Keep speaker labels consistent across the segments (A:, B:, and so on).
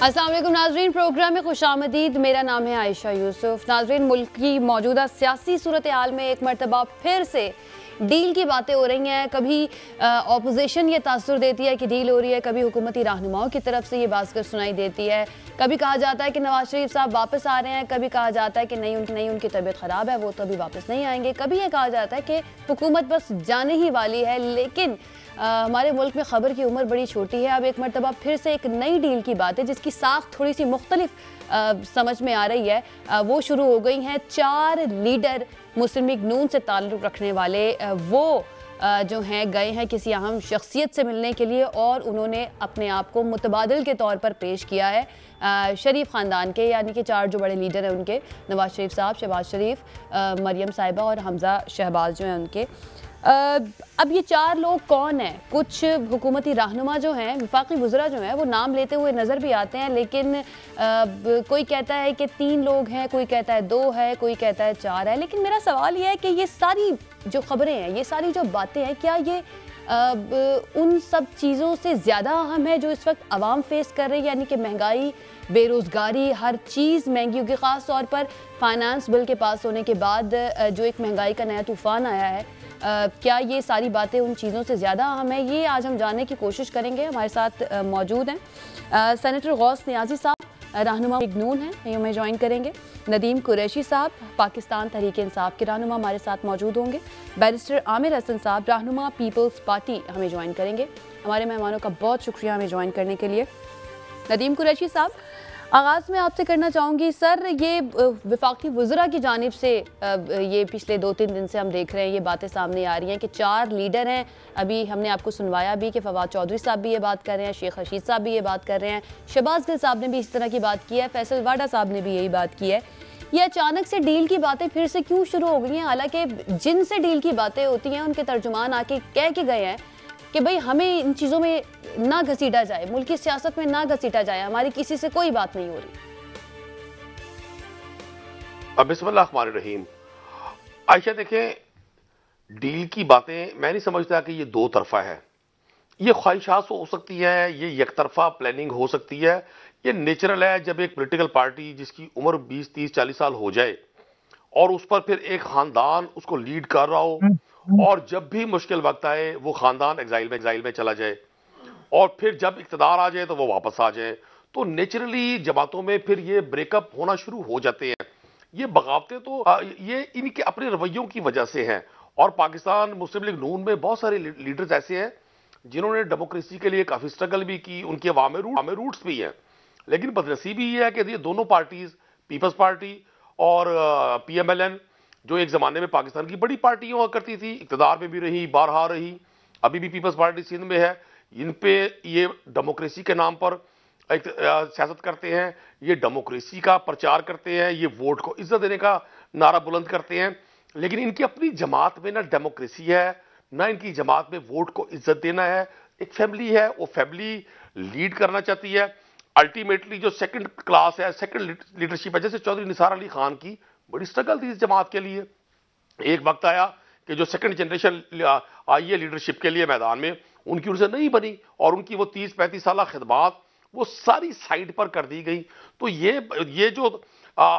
A: अस्सलाम वालेकुम नाज़रीन, प्रोग्राम में खुशामदीद। मेरा नाम है आयशा यूसुफ। नाज़रीन, मुल्क की मौजूदा सियासी सूरत हाल में एक मरतबा फिर से डील की बातें हो रही हैं। कभी अपोजिशन ये तासुर देती है कि डील हो रही है, कभी हुकूमती रहनुमाओं की तरफ से ये बात सुनाई देती है। कभी कहा जाता है कि नवाज शरीफ साहब वापस आ रहे हैं, कभी कहा जाता है कि नहीं उनकी तबीयत ख़राब है, वो कभी वापस नहीं आएंगे। कभी ये कहा जाता है कि हुकूमत बस जाने ही वाली है। लेकिन हमारे मुल्क में ख़बर की उम्र बड़ी छोटी है। अब एक मरतबा फिर से एक नई डील की बात है जिसकी साख थोड़ी सी मुख्तलिफ समझ में आ रही है। वो शुरू हो गई हैं। 4 लीडर मुस्लिम लीग नून से ताल्लुक़ रखने वाले वो जो हैं गए हैं किसी अहम शख्सियत से मिलने के लिए और उन्होंने अपने आप को मुतबादिल के तौर पर पेश किया है। शरीफ ख़ानदान के यानी कि 4 जो बड़े लीडर हैं उनके, नवाज शरीफ साहब, शहबाज शरीफ, मरियम साहिबा और हमज़ा शहबाज जो हैं उनके। अब ये 4 लोग कौन हैं? कुछ हुकूमती रहनुमा जो हैं, वफाकी वज़रा जो हैं, वो नाम लेते हुए नज़र भी आते हैं, लेकिन कोई कहता है कि 3 लोग हैं, कोई कहता है 2 है, कोई कहता है 4 है। लेकिन मेरा सवाल ये है कि ये सारी जो ख़बरें हैं, ये सारी जो बातें हैं, क्या ये उन सब चीज़ों से ज़्यादा अहम है जो इस वक्त आवाम फेस कर रही है? यानी कि महंगाई, बेरोज़गारी, हर चीज़ महंगी होगी। ख़ास तौर पर फाइनेंस बिल के पास होने के बाद जो एक महंगाई का नया तूफ़ान आया है, क्या ये सारी बातें उन चीज़ों से ज़्यादा अहम है? ये आज हम जानने की कोशिश करेंगे। हमारे साथ मौजूद हैं सेनेटर गौस नियाज़ी साहब, रहनुमा लीग नून हैं, ये हमें ज्वाइन करेंगे। नदीम कुरैशी साहब, पाकिस्तान तहरीक इंसाफ के रहनुमा, हमारे साथ मौजूद होंगे। बैरिस्टर आमिर हसन साहब, रहनुमा पीपल्स पार्टी, हमें ज्वाइन करेंगे। हमारे मेहमानों का बहुत शुक्रिया हमें ज्वाइन करने के लिए। नदीम कुरैशी साहब, आगाज़ में आपसे करना चाहूँगी सर, ये वफाकी वज़रा की जानिब से ये पिछले 2-3 दिन से हम देख रहे हैं, ये बातें सामने आ रही हैं कि 4 लीडर हैं। अभी हमने आपको सुनवाया भी कि फवाद चौधरी साहब भी ये बात कर रहे हैं, शेख रशीद साहब भी ये बात कर रहे हैं, शहबाज गिल साहब ने भी इस तरह की बात की है, फैसल वाडा साहब ने भी यही बात की है। ये अचानक से डील की बातें फिर से क्यों शुरू हो गई हैं? हालांकि जिनसे डील की बातें होती हैं उनके तर्जुमान आके कह के गए हैं कि भाई हमें इन चीज़ों में ना घसीटा जाए, मुल्क की सियासत में ना घसीटा जाए, हमारी किसी से कोई बात नहीं हो रही।
B: बिस्मिल्लाहिर्रहमानिर्रहीम। आयशा, देखें, डील की बातें मैं नहीं समझता कि ये 2 तरफा है। ये ख्वाहिशात हो सकती है, ये एक तरफा प्लानिंग हो सकती है। ये नेचुरल है जब एक पॉलिटिकल पार्टी जिसकी उम्र 20, 30, 40 साल हो जाए और उस पर फिर एक खानदान उसको लीड कर रहा हो और जब भी मुश्किल वक्त आए वो खानदान एग्जाइल में चला जाए और फिर जब इक़्तिदार आ जाए तो वो वापस आ जाए, तो नेचुरली जमातों में फिर ये ब्रेकअप होना शुरू हो जाते हैं। ये बगावतें तो ये इनके अपने रवैयों की वजह से हैं। और पाकिस्तान मुस्लिम लीग नून में बहुत सारे लीडर्स ऐसे हैं जिन्होंने डेमोक्रेसी के लिए काफी स्ट्रगल भी की, उनके अवामी रूट्स भी हैं। लेकिन बदनसीबी ये है कि ये दोनों पार्टीज, पीपल्स पार्टी और PMLN, जो एक जमाने में पाकिस्तान की बड़ी पार्टी हुआ करती थी, इक़्तिदार में भी रही, बारहा रही, अभी भी पीपल्स पार्टी सिंध में है, इन पे ये डेमोक्रेसी के नाम पर सियासत करते हैं, ये डेमोक्रेसी का प्रचार करते हैं, ये वोट को इज्जत देने का नारा बुलंद करते हैं। लेकिन इनकी अपनी जमात में ना डेमोक्रेसी है, ना इनकी जमात में वोट को इज्जत देना है। एक फैमिली है, वो फैमिली लीड करना चाहती है। अल्टीमेटली जो सेकंड क्लास है, सेकंड लीडरशिप है, जैसे चौधरी निसार अली खान की बड़ी स्ट्रगल थी इस जमात के लिए। एक वक्त आया कि जो सेकंड जनरेशन आई है लीडरशिप के लिए मैदान में, उनकी उनसे नहीं बनी और उनकी वो 30-35 साल खिदमात वो सारी साइड पर कर दी गई। तो ये जो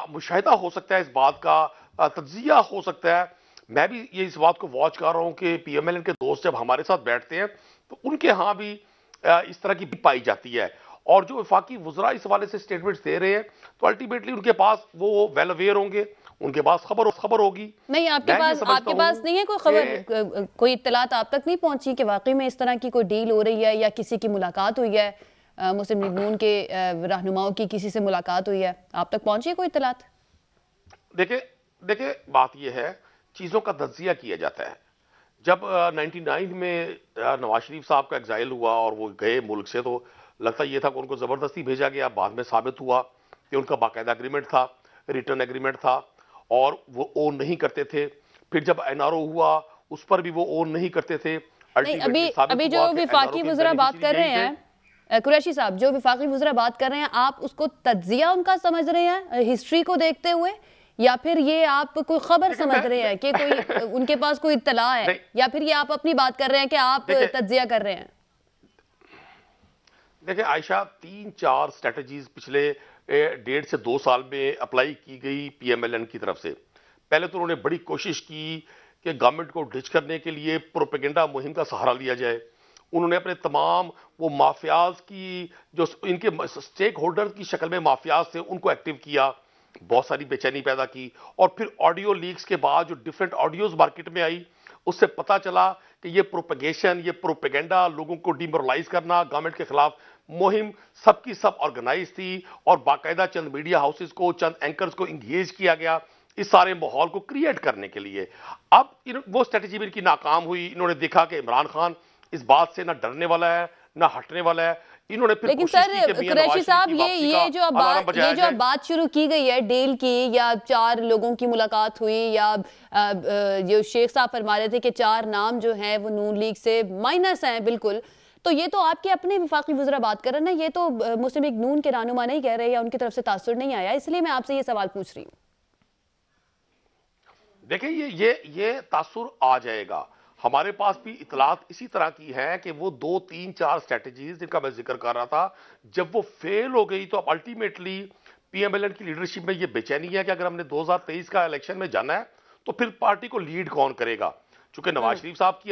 B: मुशाहिदा हो सकता है, इस बात का तज्जिया हो सकता है। मैं भी ये इस बात को वॉच कर रहा हूं कि PMLN के दोस्त जब हमारे साथ बैठते हैं तो उनके यहाँ भी इस तरह की पाई जाती है। और जो वफाकी वज़रा इस हवाले से स्टेटमेंट्स दे रहे हैं तो अल्टीमेटली उनके पास वो वेल अवेयर होंगे, उनके पास खबर होगी।
A: नहीं, आपके पास नहीं है कोई खबर, कोई इत्तलात आप तक नहीं पहुंची कि वाकई में इस तरह की कोई डील हो रही है या किसी की मुलाकात हुई है, मुस्लिम लीग नून के रहनुमाओं की किसी से मुलाकात हुई है? आप तक पहुंची है कोई इत्तलात?
B: देखिए, बात यह है, चीजों का तज्जिया किया जाता है। जब 99 में नवाज शरीफ साहब का एग्जाइल हुआ और वो गए मुल्क से, तो लगता ये था कि उनको जबरदस्ती भेजा गया। बाद में साबित हुआ कि उनका बाकायदा एग्रीमेंट था, रिटर्न एग्रीमेंट था और वो ओन नहीं करते थे। फिर जब NRO हुआ उस पर भी वो ओन नहीं करते थे।
A: अभी जो विफाकी वज़रा बात कर रहे हैं कुरैशी साहब, जो विफाकी वज़रा बात कर रहे हैं, आप उसको तज्जिया उनका समझ रहे हैं हिस्ट्री को देखते हुए, या फिर ये आप कोई खबर समझ रहे हैं कि कोई उनके पास कोई इत्तला है, या फिर ये आप अपनी बात कर रहे हैं कि आप तज्जिया कर रहे हैं?
B: देखिए आयशा, 3-4 स्ट्रेटजीज पिछले 1.5 से 2 साल में अप्लाई की गई पीएमएलएन की तरफ से। पहले तो उन्होंने बड़ी कोशिश की कि गवर्नमेंट को डिच करने के लिए प्रोपेगेंडा मुहिम का सहारा लिया जाए। उन्होंने अपने तमाम वो माफियाज की जो इनके स्टेक होल्डर की शक्ल में माफियाज थे उनको एक्टिव किया, बहुत सारी बेचैनी पैदा की। और फिर ऑडियो लीक्स के बाद जो डिफरेंट ऑडियोज मार्केट में आई, उससे पता चला कि ये प्रोपेगेशन, ये प्रोपेगेंडा, लोगों को डिमोरलाइज करना, गवर्नमेंट के खिलाफ मुहिम सबकी सब ऑर्गेनाइज थी। और बाकायदा चंद मीडिया हाउसेस को, चंद एंकर्स को इंगेज किया गया इस सारे माहौल को क्रिएट करने के लिए। अब वो स्ट्रेटेजी भी इनकी नाकाम हुई। इन्होंने देखा कि इमरान खान इस बात से ना डरने वाला है ना हटने वाला है। इन्होंने फिर
A: लेकिन
B: कोशिश
A: सर
B: की कि मियां
A: कुरैशी
B: नवाज
A: साहब,
B: शरीफ की वापसी का
A: ये जो अब बात शुरू की गई है डील की, या 4 लोगों की मुलाकात हुई, या जो शेख साहब फरमा रहे थे कि 4 नाम जो हैं वो नून लीग से माइनस हैं बिल्कुल, तो ये तो आपके अपने वफाकी वज़रा बात कर रहे हैं ना, ये तो मुस्लिम लीग नून के रहनुमा नहीं कह रहे या उनकी तरफ से तासुर नहीं आया, इसलिए मैं आपसे ये सवाल पूछ रही हूँ।
B: देखिए ये तासुर आ जाएगा। हमारे पास भी इतलात इसी तरह की है कि वो 2-3-4 स्ट्रेटजीज जिनका मैं जिक्र कर रहा था, जब वो फेल हो गई तो अब अल्टीमेटली पीएमएलएन की लीडरशिप में ये बेचैनी है कि अगर हमने 2023 का इलेक्शन में जाना है तो फिर पार्टी को लीड कौन करेगा। चूंकि नवाज शरीफ साहब की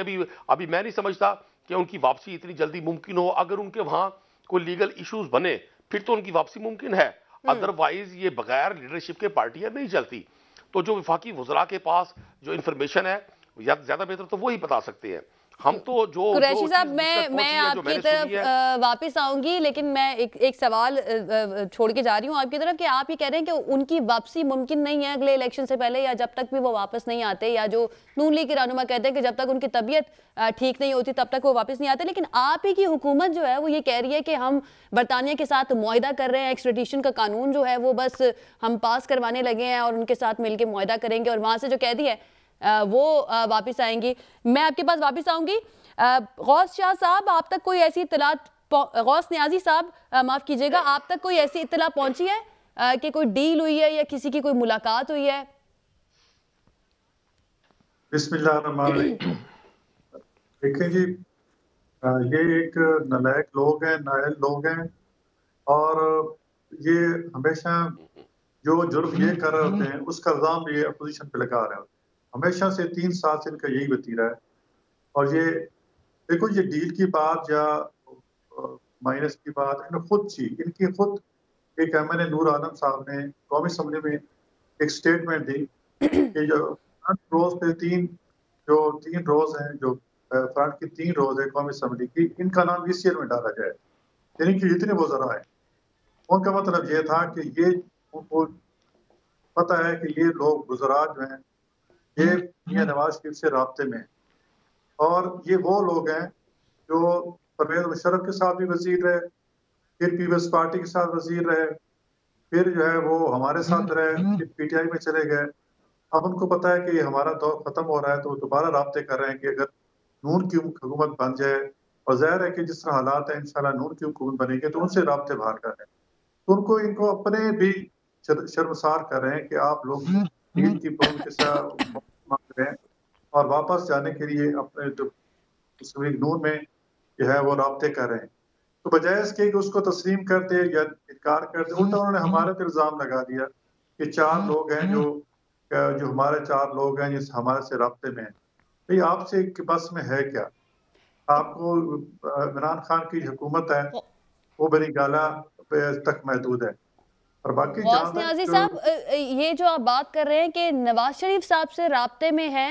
B: अभी मैं नहीं समझता कि उनकी वापसी इतनी जल्दी मुमकिन हो। अगर उनके वहां कोई लीगल इश्यूज बने फिर तो उनकी वापसी मुमकिन है, अदरवाइज ये बगैर लीडरशिप के पार्टियां नहीं चलती। तो जो वफाकी वज़रा के पास जो इंफॉर्मेशन है ज्यादा बेहतर तो वो ही बता सकते हैं। हम तो जो
A: कुरैशी साहब, मैं आपकी तरफ वापस आऊंगी, लेकिन मैं एक सवाल छोड़ के जा रही हूँ आपकी तरफ कि आप ये कह रहे हैं कि उनकी वापसी मुमकिन नहीं है अगले इलेक्शन से पहले, या जब तक भी वो वापस नहीं आते, या जो नून लीग के रहनुमा कहते हैं कि जब तक उनकी तबीयत ठीक नहीं होती तब तक वो वापस नहीं आते। लेकिन आप ही की हुकूमत जो है वो ये कह रही है कि हम बरतानिया के साथ मुआहिदा कर रहे हैं, एक्स्ट्रेडिशन का कानून जो है वो बस हम पास करवाने लगे हैं और उनके साथ मिलकर मुआहिदा करेंगे और वहां से जो कैदी है वो वापस आएंगी। मैं आपके पास वापस आऊंगी। गौस शाह साहब, आप तक कोई ऐसी इत्तलात, गौस नियाजी साहब माफ कीजिएगा, आप तक कोई ऐसी इत्तला पहुंची है कि कोई डील हुई है या किसी की कोई मुलाकात हुई है?
C: बिस्मिल्लाहिर्रहमानिर्रहीम। देखिए जी, ये एक नालायक लोग हैं, नाअहल लोग हैं, और ये हमेशा जो जुर्म ये कर रहे होते हैं उसका इल्जाम ये अपोजिशन पे लगा रहे होते हैं। हमेशा से 3 साल से इनका यही वतीरा है। और ये देखो, ये डील की बात या माइनस की बात इन्होंने खुद की, इनकी खुद एक एमएनए नूर आलम साहब ने कौमी असम्बली में एक स्टेटमेंट दी कि जो फ्रंट रोज पे तीन रोज हैं, जो फ्रंट की 3 रोज है कौमी असम्बली की, इनका नाम ईसीएल में डाला जाए। यानी कि जितने वज़रा हैं उनका मतलब ये था कि ये उनको पता है कि ये लोग गुजरात जो हैं ये मियां नवाज शरीफ से राब्ते में, और ये वो लोग हैं जो परवेज मुशर्रफ के साथ भी वजीर रहे, फिर पीपल्स पार्टी के साथ वजीर रहे, फिर जो है वो हमारे साथ रहे, फिर पीटीआई में चले गए। अब उनको पता है कि हमारा दौर खत्म हो रहा है, तो वो दोबारा राब्ते कर रहे हैं कि अगर नून की हुकूमत बन जाए, और जाहिर है कि जिस तरह हालात है इंशाल्लाह नून की हुकूमत बनेगी तो उनसे राब्ते बाहर कर रहे हैं। तो उनको इनको अपने भी शर्मसार कर रहे हैं कि आप लोग डील की के साथ मांग रहे हैं और वापस जाने के लिए अपने जो मुस्लिम लीग नून में जो है वो राब्ते कर रहे हैं। तो बजाय इसके कि उसको तस्लीम कर दे या इनकार कर दे, उल्टा उन्होंने हमारे पर इल्जाम लगा दिया कि 4 लोग हैं जो हमारे 4 लोग हैं जिस हमारे से राब्ते में हैं। भाई आपसे बस में है क्या? आपको इमरान खान की हुकूमत है वो बड़ी गाला तक महदूद है। और बाकी
A: गौस नियाजी साहब, ये जो आप बात कर रहे हैं कि नवाज शरीफ साहब से राब्ते में है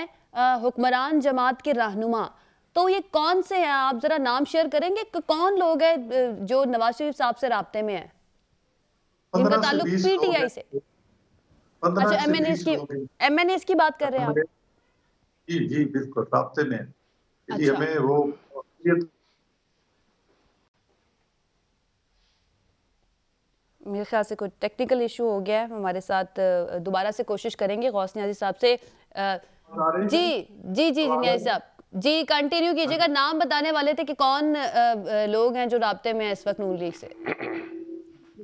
A: हुक्मरान जमात के रहनुमा, तो ये कौन से हैं? आप जरा नाम शेयर करेंगे कि कौन लोग हैं जो नवाज शरीफ साहब से राब्ते में हैं, जिनका ताल्लुक पीटीआई से? अच्छा, एमएनएस की बात कर रहे हैं आप?
C: जी जी बिल्कुल राब्ते में।
A: अच्छा।
C: हमें वो
A: मेरे ख्याल से कोई टेक्निकल इशू हो गया है, हमारे साथ दोबारा से कोशिश करेंगे गौस नियाजी साहब से। जी जी जी नियाजी साहब, जी कंटिन्यू कीजिएगा। नाम बताने वाले थे कि कौन लोग हैं जो राब्ते में इस वक्त नून लीग से।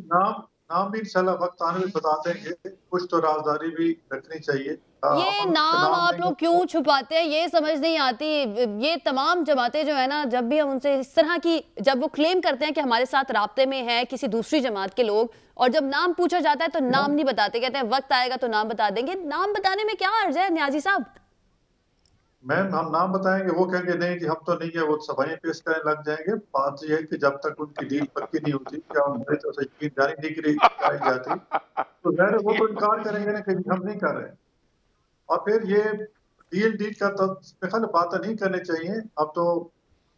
C: नाम भी इंशाल्लाह वक्त आने में बता देंगे। कुछ तो राजदारी भी रखनी चाहिए।
A: ये नाम आप लोग क्यों छुपाते हैं, ये समझ नहीं आती। ये तमाम जमातें जो है ना, जब भी हम उनसे इस तरह की, जब वो क्लेम करते हैं कि हमारे साथ राब्ते में है किसी दूसरी जमात के लोग, और जब नाम पूछा जाता है तो नाम नहीं बताते, कहते हैं वक्त आएगा तो नाम बता देंगे। नाम बताने में क्या अर्ज है न्याजी साहब?
C: मैम हम नाम बताएंगे, वो कहेंगे नहीं जी हम तो नहीं है, वो सफाइयाँ पेश करने लग जाएंगे। बात यह है कि जब तक उनकी डील पक्की नहीं होती, क्या हमारी तरफ से यकीन जारी नहीं कराई जाती, तो ज़ाहिर है वो तो इनकार करेंगे ना कि हम नहीं कर रहे। और फिर ये डील डील का तो बेखल बातें नहीं करनी चाहिए। अब तो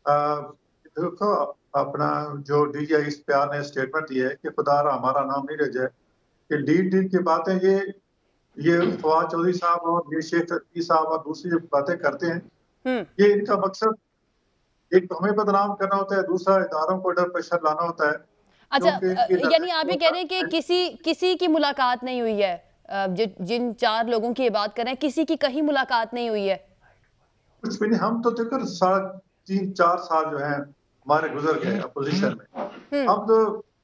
C: देखो अपना जो डीजीआई इस प्यार ने स्टेटमेंट दिया है कि खुदा हमारा नाम नहीं रह जाए, कि डील डील की बातें ये फवाद चौधरी साहब और ये शेख रफी साहब और दूसरी जो बातें करते हैं, ये इनका मकसद एक तो हमें बदनाम करना होता है, दूसरा इदारों को अंडर प्रेशर लाना होता है।
A: अच्छा, यानी आप ये कह रहे हैं कि किसी की मुलाकात नहीं हुई है, जिन 4 लोगों की ये बात कर रहे हैं, किसी की कहीं मुलाकात नहीं हुई है?
C: कुछ भी नहीं। हम तो देखो 3-4 साल जो है हमारे गुजर गए अपोजिशन में। अब तो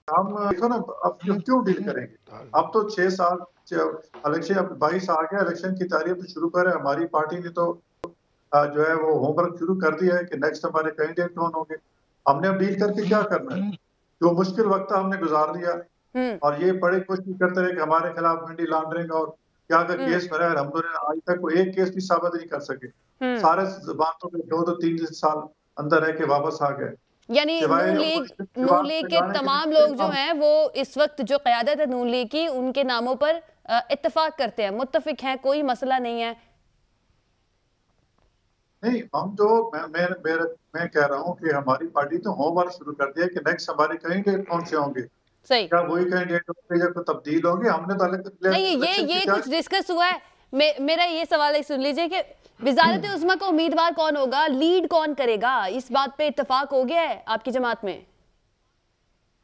C: हम देखो ना, अब क्यों डील करेंगे? अब तो 6 साल इलेक्शन, अब 22 आ गया, इलेक्शन की तारीख तो शुरू करे। हमारी पार्टी ने तो जो है वो होमवर्क शुरू कर दिया है कि नेक्स्ट हमारे कैंडिडेट कौन होंगे। हमने अब डील करके क्या करना है? जो मुश्किल वक्त हमने गुजार लिया, और ये बड़ी कोशिश करते रहे कि हमारे खिलाफ मनी लॉन्ड्रिंग और क्या का केस भरा है। हम दोनों आज तक कोई एक केस भी साबित नहीं कर सके। सारे बातों में 2-3 साल अंदर रह के वापस आ गए।
A: यानी नून लीग के तमाम लोग जो हैं वो इस वक्त जो क़यादत है नून लीग की, उनके नामों पर इत्तेफाक करते हैं, मुत्तफिक हैं, कोई मसला नहीं है।
C: नहीं, हम जो मैं कह रहा हूँ कि हमारी पार्टी तो होमवर्क शुरू कर दिया कि नेक्स्ट हमारे कैंडिडेट कौन से होंगे।
A: सही,
C: क्या वही कैंडिडेट होंगे या कोई तब्दील होंगे? हमने तो
A: नहीं, ये कुछ डिस्कस हुआ है। मेरा ये सवाल है, सुन लीजिए कि वजारत उज़्मा का उम्मीदवार कौन होगा, लीड कौन करेगा, इस बात पे इत्तेफाक हो गया है आपकी जमात में?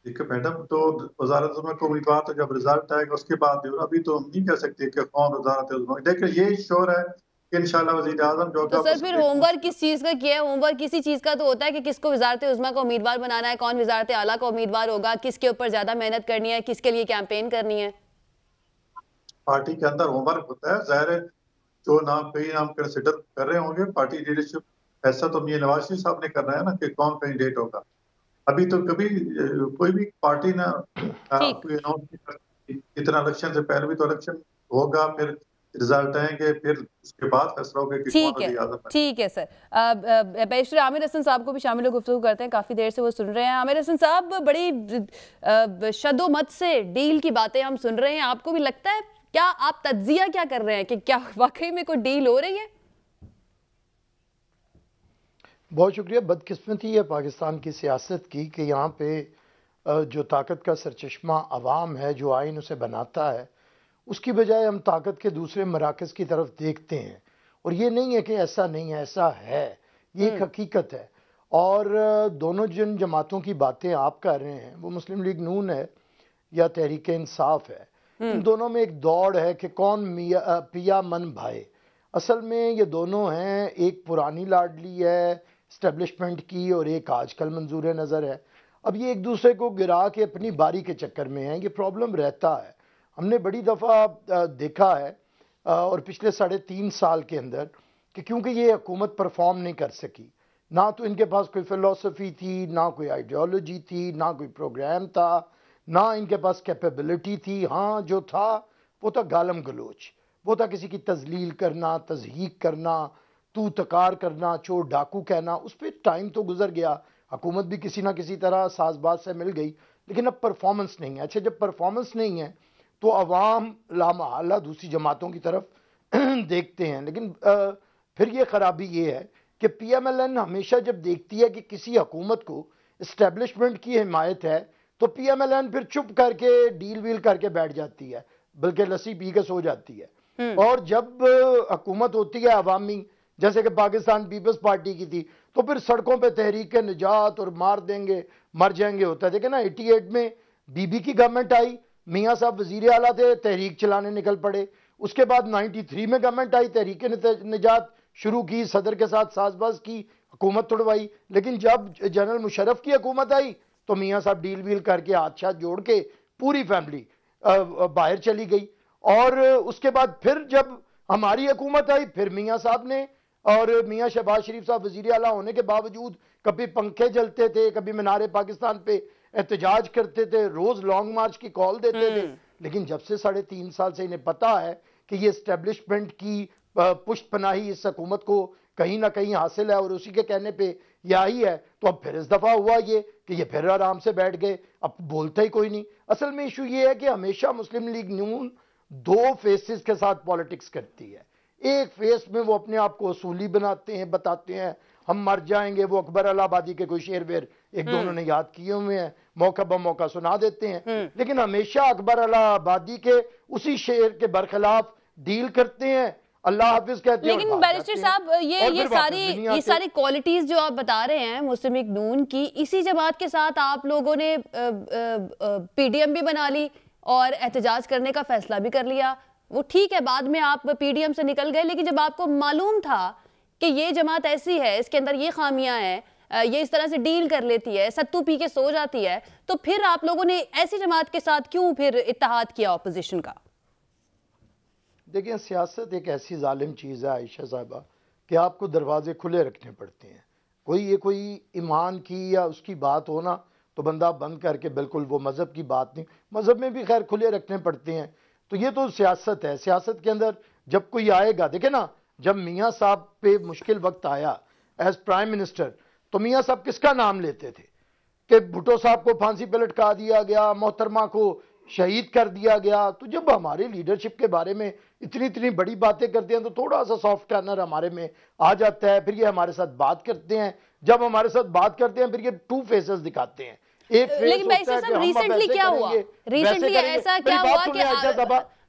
C: देखिए मैडम, तो वजारत उज़्मा का उम्मीदवार तो जब रिजल्ट आएगा उसके बाद, अभी तो हम नहीं कह सकते कि कौन वजारत उज़्मा। देखिए ये श्योर है कि इंशाल्लाह वज़ीर आज़म जो
A: तो सर फिर होमवर्क किस चीज का किया है? होमवर्क किसी चीज का तो होता है कि किसको वजारत उज़्मा का उम्मीदवार बनाना है, कौन वजारत आला का उम्मीदवार होगा, किसके ऊपर ज्यादा मेहनत करनी है, किसके लिए कैंपेन करनी है।
C: पार्टी के अंदर होमवर्क होता है। ज़ाहिर है जो नाम कई नाम कंसिडर कर रहे होंगे पार्टी लीडरशिप, ऐसा तो मियां नवाज शरीफ साहब ने करना है ना कि कौन कैंडिडेट होगा। अभी तो कभी कोई भी पार्टी ना कोई अनाउंस नहीं करती। इतना इलेक्शन से पहले भी तो इलेक्शन होगा, फिर रिजल्ट आएंगे, फिर उसके बाद फैसला होगा कि कौन वज़ीर आज़म है।
A: ठीक है सर। बैरिस्टर आमिर हसन साहब को भी शामिल गुफ्तगू करते हैं, काफ़ी देर से वो सुन रहे हैं। आमिर हसन साहब, बड़ी शद्दोमत से डील की बातें हम सुन रहे हैं, आपको भी लगता है, क्या आप तज्जिया क्या कर रहे हैं कि क्या वाकई में कोई डील हो रही है?
D: बहुत शुक्रिया। बदकिस्मती है पाकिस्तान की सियासत की कि यहाँ पे जो ताकत का सरचश्मा अवाम है, जो आइन उसे बनाता है, उसकी बजाय हम ताकत के दूसरे मराकज़ की तरफ देखते हैं। और ये नहीं है कि ऐसा नहीं है, ऐसा है, ये एक हकीकत है। और दोनों जिन जमातों की बातें आप कर रहे हैं, वो मुस्लिम लीग नून है या तहरीक इंसाफ है, इन दोनों में एक दौड़ है कि कौन पिया मन भाए। असल में ये दोनों हैं, एक पुरानी लाडली है इस्टेब्लिशमेंट की और एक आजकल मंजूर नज़र है। अब ये एक दूसरे को गिरा के अपनी बारी के चक्कर में है, ये प्रॉब्लम रहता है। हमने बड़ी दफ़ा देखा है और पिछले 3.5 साल के अंदर कि क्योंकि ये हुकूमत परफॉर्म नहीं कर सकी, ना तो इनके पास कोई फ़िलासफ़ी थी, ना कोई आइडियोलॉजी थी, ना कोई प्रोग्राम था, ना इनके पास कैपेबिलिटी थी। हाँ जो था वो था गालम गलोच, वो था किसी की तजलील करना, तज़हीक करना, तू तकार करना, चोर डाकू कहना। उस पर टाइम तो गुजर गया, हुकूमत भी किसी ना किसी तरह साजबाज से मिल गई, लेकिन अब परफॉर्मेंस नहीं है। अच्छा, जब परफॉर्मेंस नहीं है तो अवाम लामहल्ला दूसरी जमातों की तरफ देखते हैं। लेकिन फिर ये ख़राबी ये है कि PMLN हमेशा जब देखती है कि किसी हुकूमत को इस्टेब्लिशमेंट की हिमायत है तो PMLN फिर चुप करके डील वील करके बैठ जाती है, बल्कि लस्सी पी के सो जाती है। और जब हुकूमत होती है अवामी, जैसे कि पाकिस्तान पीपल्स पार्टी की थी, तो फिर सड़कों पे तहरीक निजात और मार देंगे मर जाएंगे होता है। देखिए ना, 88 में बीबी की गवर्नमेंट आई, मियाँ साहब वजीर आला थे, तहरीक चलाने निकल पड़े। उसके बाद 93 में गवर्नमेंट आई, तहरीक निजात शुरू की, सदर के साथ साजबाज की, हुकूमत तोड़वाई। लेकिन जब जनरल मुशर्रफ की हुकूमत आई तो मियाँ साहब डील वील करके हाथ छाथ जोड़ के पूरी फैमिली बाहर चली गई। और उसके बाद फिर जब हमारी हुकूमत आई, फिर मियाँ साहब ने और मियाँ शहबाज शरीफ साहब वजीर आला होने के बावजूद कभी पंखे जलते थे, कभी मीनार पाकिस्तान पे एहतजाज करते थे, रोज लॉन्ग मार्च की कॉल देते थे। लेकिन जब से 3.5 साल से इन्हें पता है कि ये एस्टेब्लिशमेंट की पुष्ट पनाही इस हुकूमत को कहीं ना कहीं हासिल है और उसी के कहने पे यही है, तो अब फिर इस दफा हुआ ये कि ये फिर आराम से बैठ गए, अब बोलते ही कोई नहीं। असल में इशू ये है कि हमेशा मुस्लिम लीग नून दो फेसेस के साथ पॉलिटिक्स करती है। एक फेस में वो अपने आप को असूली बनाते हैं, बताते हैं हम मर जाएंगे, वो अकबर अलाहाबादी के कोई शेर वेर एक दोनों ने याद किए हुए हैं, मौका ब मौका सुना देते हैं, लेकिन हमेशा अकबर अलाहाबादी के उसी शेर के बरखिलाफ डील करते हैं, अल्लाह हाफिज कहते हैं।
A: लेकिन बैरिस्टर साहब ये सारी क्वालिटीज जो आप बता रहे हैं मुस्लिम लीग नून की, इसी जमात के साथ आप लोगों ने पीडीएम भी बना ली और एहतजाज करने का फैसला भी कर लिया। वो ठीक है, बाद में आप पीडीएम से निकल गए, लेकिन जब आपको मालूम था कि ये जमात ऐसी है, इसके अंदर ये खामियां हैं, ये इस तरह से डील कर लेती है, सत्तू पी के सो जाती है, तो फिर आप लोगों ने ऐसी जमात के साथ क्यों फिर इत्तेहाद किया ऑपोजिशन का?
D: देखिए, सियासत एक ऐसी जालिम चीज़ है आयशा साहबा कि आपको दरवाजे खुले रखने पड़ते हैं। कोई ईमान की या उसकी बात हो ना तो बंदा बंद करके, बिल्कुल वो मज़हब की बात नहीं, मज़हब में भी खैर खुले रखने पड़ते हैं। तो ये तो सियासत है। सियासत के अंदर जब कोई आएगा, देखे ना, जब मियाँ साहब पे मुश्किल वक्त आया एज प्राइम मिनिस्टर, तो मियाँ साहब किसका नाम लेते थे कि भुट्टो साहब को फांसी पे लटका दिया गया, मोहतरमा को शहीद कर दिया गया। तो जब हमारे लीडरशिप के बारे में इतनी बड़ी बातें करते हैं तो थोड़ा सा सॉफ्ट कार्नर हमारे में आ जाता है। फिर ये हमारे साथ बात करते हैं, जब हमारे साथ बात करते हैं फिर ये टू फेसेस दिखाते हैं।
A: लेकिन रिसेंटली क्या हुआ? रिसेंटली ऐसा क्या हुआ कि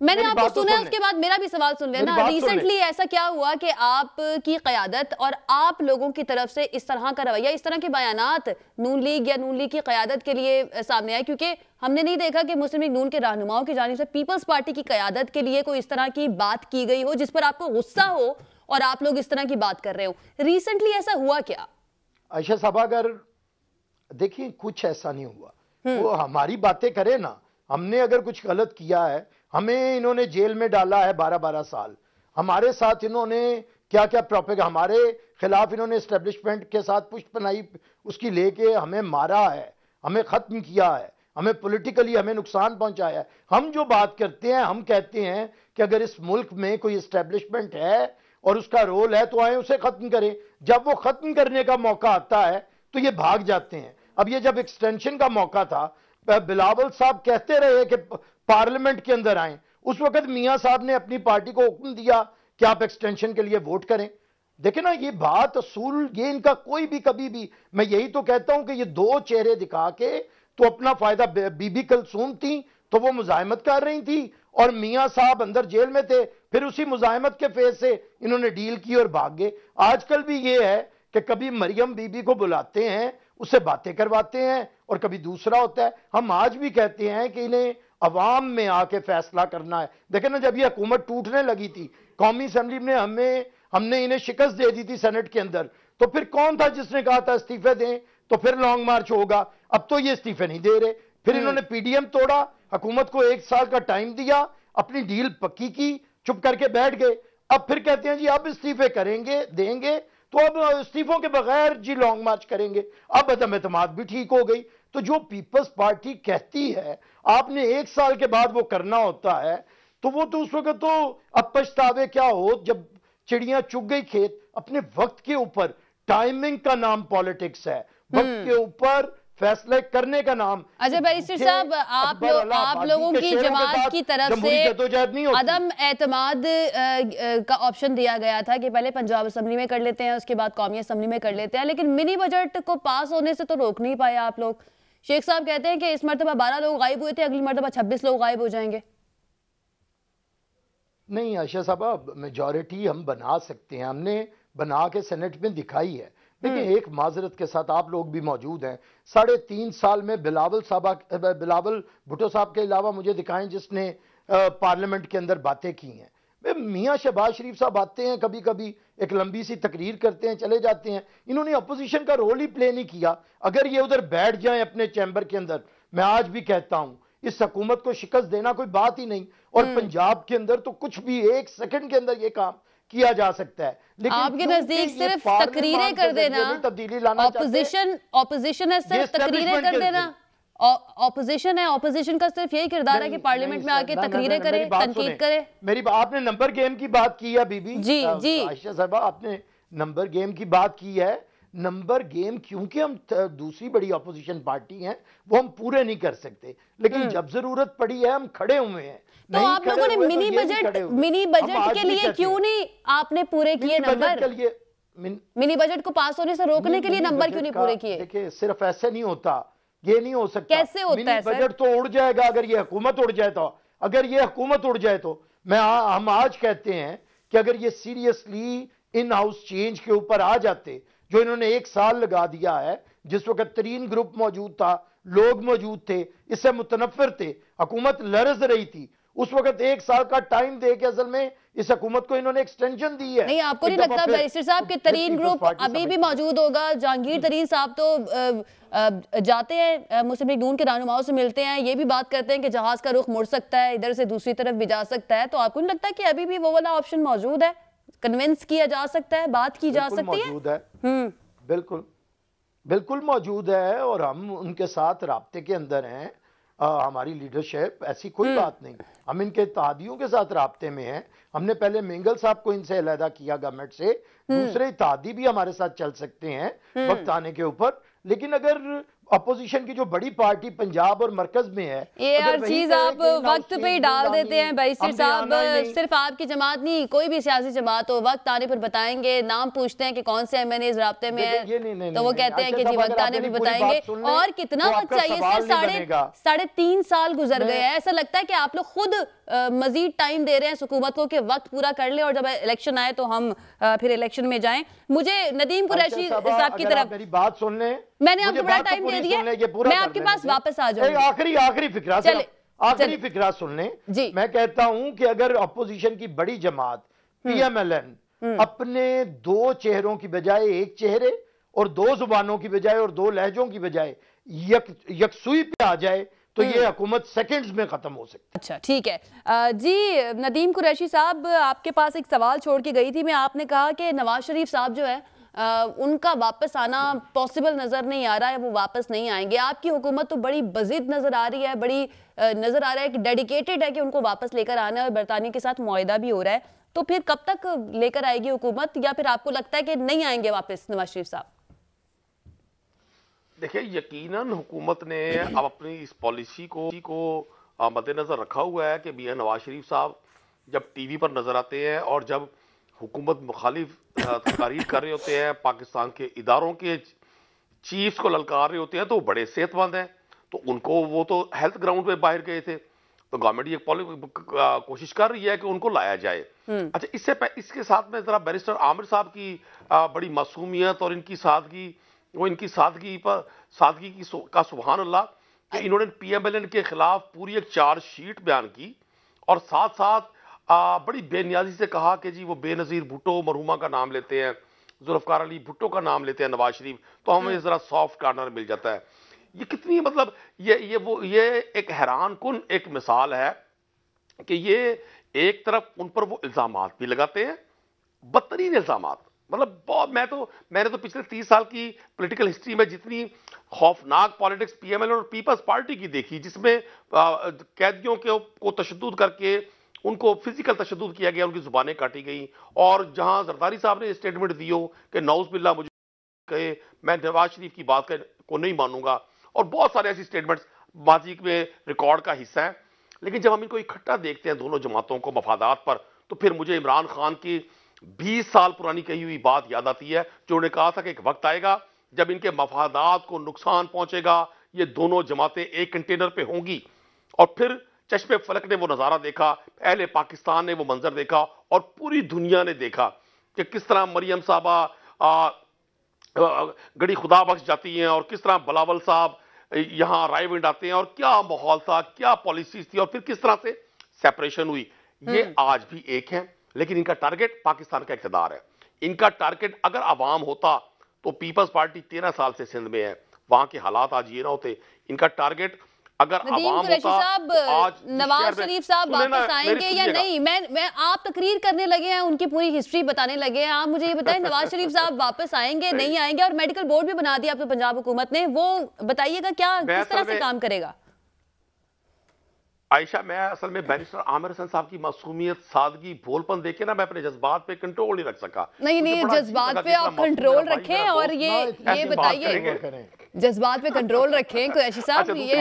A: मैंने आपको सुना है, उसके बाद मेरा भी सवाल सुन लेना। रिसेंटली ऐसा क्या हुआ कि आपकी क़यादत और आप लोगों की तरफ से इस तरह का रवैया, इस तरह के बयानात नून लीग या नून लीग की क़यादत के लिए सामने आए? क्योंकि हमने नहीं देखा कि मुस्लिम लीग नून के रहनुमाओं की जानिब से पीपल्स पार्टी की क़यादत के लिए कोई इस तरह की बात की गई हो जिस पर आपको गुस्सा हो और आप लोग इस तरह की बात कर रहे हो। रिसेंटली ऐसा हुआ क्या?
D: आयशा साहब, अगर देखिए कुछ ऐसा नहीं हुआ, वो हमारी बातें करे ना, हमने अगर कुछ गलत किया है, हमें इन्होंने जेल में डाला है 12-12 साल, हमारे साथ इन्होंने क्या क्या प्रोपेगेंडा, हमारे खिलाफ इन्होंने एस्टेब्लिशमेंट के साथ पुष्ट पनाही उसकी लेके हमें मारा है, हमें खत्म किया है, हमें पॉलिटिकली हमें नुकसान पहुंचाया है। हम जो बात करते हैं, हम कहते हैं कि अगर इस मुल्क में कोई एस्टेब्लिशमेंट है और उसका रोल है तो आए उसे खत्म करें। जब वो खत्म करने का मौका आता है तो ये भाग जाते हैं। अब ये जब एक्सटेंशन का मौका था, बिलावल साहब कहते रहे कि पार्लियामेंट के अंदर आए, उस वक्त मियां साहब ने अपनी पार्टी को हुक्म दिया कि आप एक्सटेंशन के लिए वोट करें। देखे ना, ये बात असूल, ये इनका कोई भी कभी भी, मैं यही तो कहता हूं कि ये दो चेहरे दिखा के तो अपना फायदा, बीबी कुलसूम थी तो वो मुजाहिमत कर रही थी और मियां साहब अंदर जेल में थे, फिर उसी मुजाहिमत के फेस से इन्होंने डील की और भाग गए। आजकल भी ये है कि कभी मरियम बीबी को बुलाते हैं, उससे बातें करवाते हैं, और कभी दूसरा होता है। हम आज भी कहते हैं कि इन्हें अवाम में आके फैसला करना है। देखें ना, जब ये हुकूमत टूटने लगी थी, कौमी असेंबली में हमने इन्हें शिकस्त दे दी थी सेनेट के अंदर, तो फिर कौन था जिसने कहा था इस्तीफे दें तो फिर लॉन्ग मार्च होगा? अब तो ये इस्तीफे नहीं दे रहे। फिर इन्होंने पीडीएम तोड़ा, हुकूमत को 1 साल का टाइम दिया, अपनी डील पक्की की, चुप करके बैठ गए। अब फिर कहते हैं जी अब इस्तीफे करेंगे, देंगे, तो अब इस्तीफों के बगैर जी लॉन्ग मार्च करेंगे। अब अदम एतमाद भी ठीक हो गई। तो जो पीपल्स पार्टी कहती है आपने 1 साल के बाद वो करना होता है, तो वो तो उस वक्त तो अब पछतावे क्या हो जब चिड़ियां चुग गई खेत। अपने वक्त के ऊपर, टाइमिंग का नाम पॉलिटिक्स है, वक्त के ऊपर फैसले करने का नाम।
A: अच्छा बैरिस्टर साहब, आप लोगों की जमात की तरफ से अदम एतमाद का ऑप्शन दिया गया था कि पहले पंजाब असेंबली में कर लेते हैं, उसके बाद कौमी असेंबली में कर लेते हैं, लेकिन मिनी बजट को पास होने से तो रोक नहीं पाए आप लोग। शेख साहब कहते हैं कि इस मरतबा 12 लोग गायब हुए थे, अगली मरतबा 26 लोग गायब हो जाएंगे।
D: नहीं आयशा साहब, मेजॉरिटी हम बना सकते हैं, हमने बना के सेनेट में दिखाई है। देखिए, एक माजरत के साथ, आप लोग भी मौजूद हैं, 3.5 साल में बिलावल भुट्टो साहब के अलावा मुझे दिखाएं जिसने पार्लियामेंट के अंदर बातें की हैं। मियाँ शहबाज शरीफ साहब आते हैं, कभी कभी एक लंबी सी तकरीर करते हैं, चले जाते हैं। इन्होंने अपोजिशन का रोल ही प्ले नहीं किया। अगर ये उधर बैठ जाएं अपने चैम्बर के अंदर, मैं आज भी कहता हूं इस हुकूमत को शिकस्त देना कोई बात ही नहीं। और पंजाब के अंदर तो कुछ भी 1 सेकंड के अंददर ये काम किया जा सकता है। लेकिन
A: आपके नजदीक सिर्फ तकरीरें कर देना,
D: तब्दीली लाना,
A: ऑपोजिशन है, सिर्फ तकरीरें कर देना, ऑपोजिशन है, ऑपोजिशन का सिर्फ यही किरदार है कि पार्लियामेंट में आके तकरीरें करे, तनकीद करे।
D: मेरी आपने नंबर गेम की बात की है बीबी
A: जी जी
D: आयशा साहबा, आपने नंबर गेम की बात की है। नंबर गेम क्योंकि हम दूसरी बड़ी ऑपोजिशन पार्टी हैं वो हम पूरे नहीं कर सकते, लेकिन जब जरूरत पड़ी है हम खड़े हुए हैं।
A: तो आप लोगों ने मिनी बजट के लिए क्यों नहीं आपने पूरे किए नंबर? मिनी बजट को पास होने से रोकने के लिए नंबर क्यों नहीं पूरे किए?
D: देखिए सिर्फ ऐसे नहीं होता, ये नहीं हो सकता।
A: कैसे होता है सर?
D: बजट तो उड़ जाएगा अगर ये हुकूमत उड़ जाए तो। अगर ये हुकूमत उड़ जाए तो हम आज कहते हैं कि अगर ये सीरियसली इन हाउस चेंज के ऊपर आ जाते, जो इन्होंने 1 साल लगा दिया है, जिस वक्त 3 ग्रुप मौजूद था, लोग मौजूद थे, इससे मुतनफिर थे, हुकूमत लरज रही थी, उस वक्त 1 साल का टाइम दे के असल में इस हुकूमत को इन्होंने एक्सटेंशन दी है।
A: नहीं, आपको नहीं लगता बैरिस्टर साहब कि तरीन ग्रुप अभी भी मौजूद होगा? जहांगीर तरीन साहब तो जाते हैं मुस्लिम लीग नून के रहनुमाओं से मिलते हैं, ये भी बात करते हैं कि जहाज का रुख मुड़ सकता है, इधर से दूसरी तरफ भी जा सकता है। तो आपको नहीं लगता कि अभी भी वो वाला ऑप्शन मौजूद है, कन्विंस किया जा सकता है, बात की जा सकती है?
D: बिल्कुल बिल्कुल मौजूद है और हम उनके साथ राब्ते के अंदर हैं। हमारी लीडरशिप, ऐसी कोई बात नहीं, हम इनके इत्तेहादियों के साथ राब्ते में हैं। हमने पहले मेंगल साहब को इनसे अलहदा किया गवर्नमेंट से, दूसरे इत्तेहादी भी हमारे साथ चल सकते हैं वक्त आने के ऊपर। लेकिन अगर अपोजिशन की जो बड़ी पार्टी पंजाब और मरकज में है,
A: ये हर चीज आप वक्त पे ही डाल देते हैं बैरिस्टर साहब। सिर्फ आपकी जमात नहीं, कोई भी सियासी जमात हो, वक्त आने पर बताएंगे। नाम पूछते हैं कि कौन से एमएनए राब्ते में है, तो वो कहते हैं कि जी वक्त आने पर बताएंगे। और कितना वक्त चाहिए सर? 3.5 साल गुजर गए हैं। ऐसा लगता है कि आप लोग खुद मजीद टाइम दे रहे हैं हुकूमत को कि वक्त पूरा कर ले और जब इलेक्शन आए तो हम फिर इलेक्शन में जाएं। मुझे नदीम कुरैशी साहब की तरफ,
D: मेरी बात सुन ले,
A: मैंने आपको बड़ा टाइम दे दिया, मैं आपके पास वापस आ जाऊंगी।
D: आखिरी फिक्रा सुन ले। मैं कहता हूं कि अगर अपोजिशन की बड़ी जमात पीएमएलएन अपने 2 चेहरों की बजाय 1 चेहरे और 2 जुबानों की बजाय और 2 लहजों की बजाय यकसुई पे आ जाए तो ये हुकूमत सेकंड्स में खत्म हो सकती है।
A: अच्छा ठीक है जी। नदीम कुरैशी साहब, आपके पास एक सवाल छोड़ के गई थी मैं। आपने कहा कि नवाज शरीफ साहब जो है उनका वापस आना पॉसिबल नजर नहीं आ रहा है, वो वापस नहीं आएंगे। आपकी हुकूमत तो बड़ी बजिद नजर आ रही है, बड़ी नजर आ रहा है कि डेडिकेटेड है कि उनको वापस लेकर आना है और बरतानिया के साथ मुआहिदा भी हो रहा है। तो फिर कब तक लेकर आएगी हुकूमत, या फिर आपको लगता है कि नहीं आएंगे वापस नवाज शरीफ साहब?
B: देखिए, यकीनन हुकूमत ने अब अपनी इस पॉलिसी को मद्देनजर रखा हुआ है कि मियां नवाज शरीफ साहब जब टीवी पर नजर आते हैं और जब हुकूमत मुखालिफ तकारीर कर रहे होते हैं, पाकिस्तान के इदारों के चीफ्स को ललकार रहे होते हैं, तो बड़े सेहतमंद हैं। तो उनको, वो तो हेल्थ ग्राउंड पे बाहर गए थे, तो गवर्नमेंट ये कोशिश कर रही है कि उनको लाया जाए। अच्छा, इसके साथ में जरा बैरिस्टर आमिर साहब की बड़ी मासूमियत और इनकी सादगी, वो इनकी सादगी का सुभान अल्लाह कि इन्होंने पीएमएलएन के खिलाफ पूरी एक चार्जशीट बयान की और साथ साथ बड़ी बेनियाजी से कहा कि जी वो बेनजीर भुट्टो मरहुमा का नाम लेते हैं, जुल्फकार अली भुट्टो का नाम लेते हैं नवाज शरीफ, तो हमें जरा सॉफ्ट कार्नर मिल जाता है। ये कितनी, मतलब ये एक हैरान कुन एक मिसाल है कि ये एक तरफ उन पर वो इल्जामात भी लगाते हैं, बदतरीन इल्जामात। मतलब मैंने तो पिछले 30 साल की पॉलिटिकल हिस्ट्री में जितनी खौफनाक पॉलिटिक्स पीएमएल और पीपल्स पार्टी की देखी, जिसमें कैदियों को तशद्दुद करके उनको फिजिकल तशद्दुद किया गया, उनकी जुबानें काटी गई, और जहां जरदारी साहब ने स्टेटमेंट दियो कि नौज बिल्ला मुझे कहे मैं नवाज शरीफ की बात को नहीं मानूंगा, और बहुत सारे ऐसी स्टेटमेंट्स माजी में रिकॉर्ड का हिस्सा है। लेकिन जब हम इनको इकट्ठा देखते हैं दोनों जमातों को मफादात पर, तो फिर मुझे इमरान खान की 20 साल पुरानी कही हुई बात याद आती है, जो उन्होंने कहा था कि एक वक्त आएगा जब इनके मफादात को नुकसान पहुंचेगा, ये दोनों जमातें एक कंटेनर पे होंगी। और फिर चश्मे फलक ने वो नजारा देखा, अहले पाकिस्तान ने वो मंजर देखा, और पूरी दुनिया ने देखा कि किस तरह मरियम साहबा गड़ी खुदा बख्श जाती हैं और किस तरह बिलावल साहब यहां रायविंड आते हैं, और क्या माहौल था, क्या पॉलिसीज थी, और फिर किस तरह से सेपरेशन हुई। ये आज भी एक है, लेकिन इनका टारगेट पाकिस्तान का इक़्तिदार है। इनका टारगेट अगर अवाम होता तो पीपल्स पार्टी 13 साल से सिंध में है, वहां के हालात आज ये ना होते। इनका टारगेट अगर
A: नदीम कुरैशी साहब, नवाज शरीफ साहब वापस आएंगे या नहीं? मैं आप तकरीर करने लगे हैं, उनकी पूरी हिस्ट्री बताने लगे हैं, आप मुझे ये बताएं नवाज शरीफ साहब वापस आएंगे नहीं आएंगे? और मेडिकल बोर्ड भी बना दिया अब तो पंजाब हुकूमत ने, वो बताइएगा क्या किस तरह से काम करेगा?
B: आयशा, मैं असल में बैरिस्टर आमिर हसन साहब की मासूमियत, सादगी, भोलपन देखे ना मैं अपने जज्बात पे कंट्रोल नहीं रख सका।
A: नहीं, जज्बात पे आप कंट्रोल रखें और ये बताइए, जज्बात पे कंट्रोल रखें कुरैशी साहब।
B: ये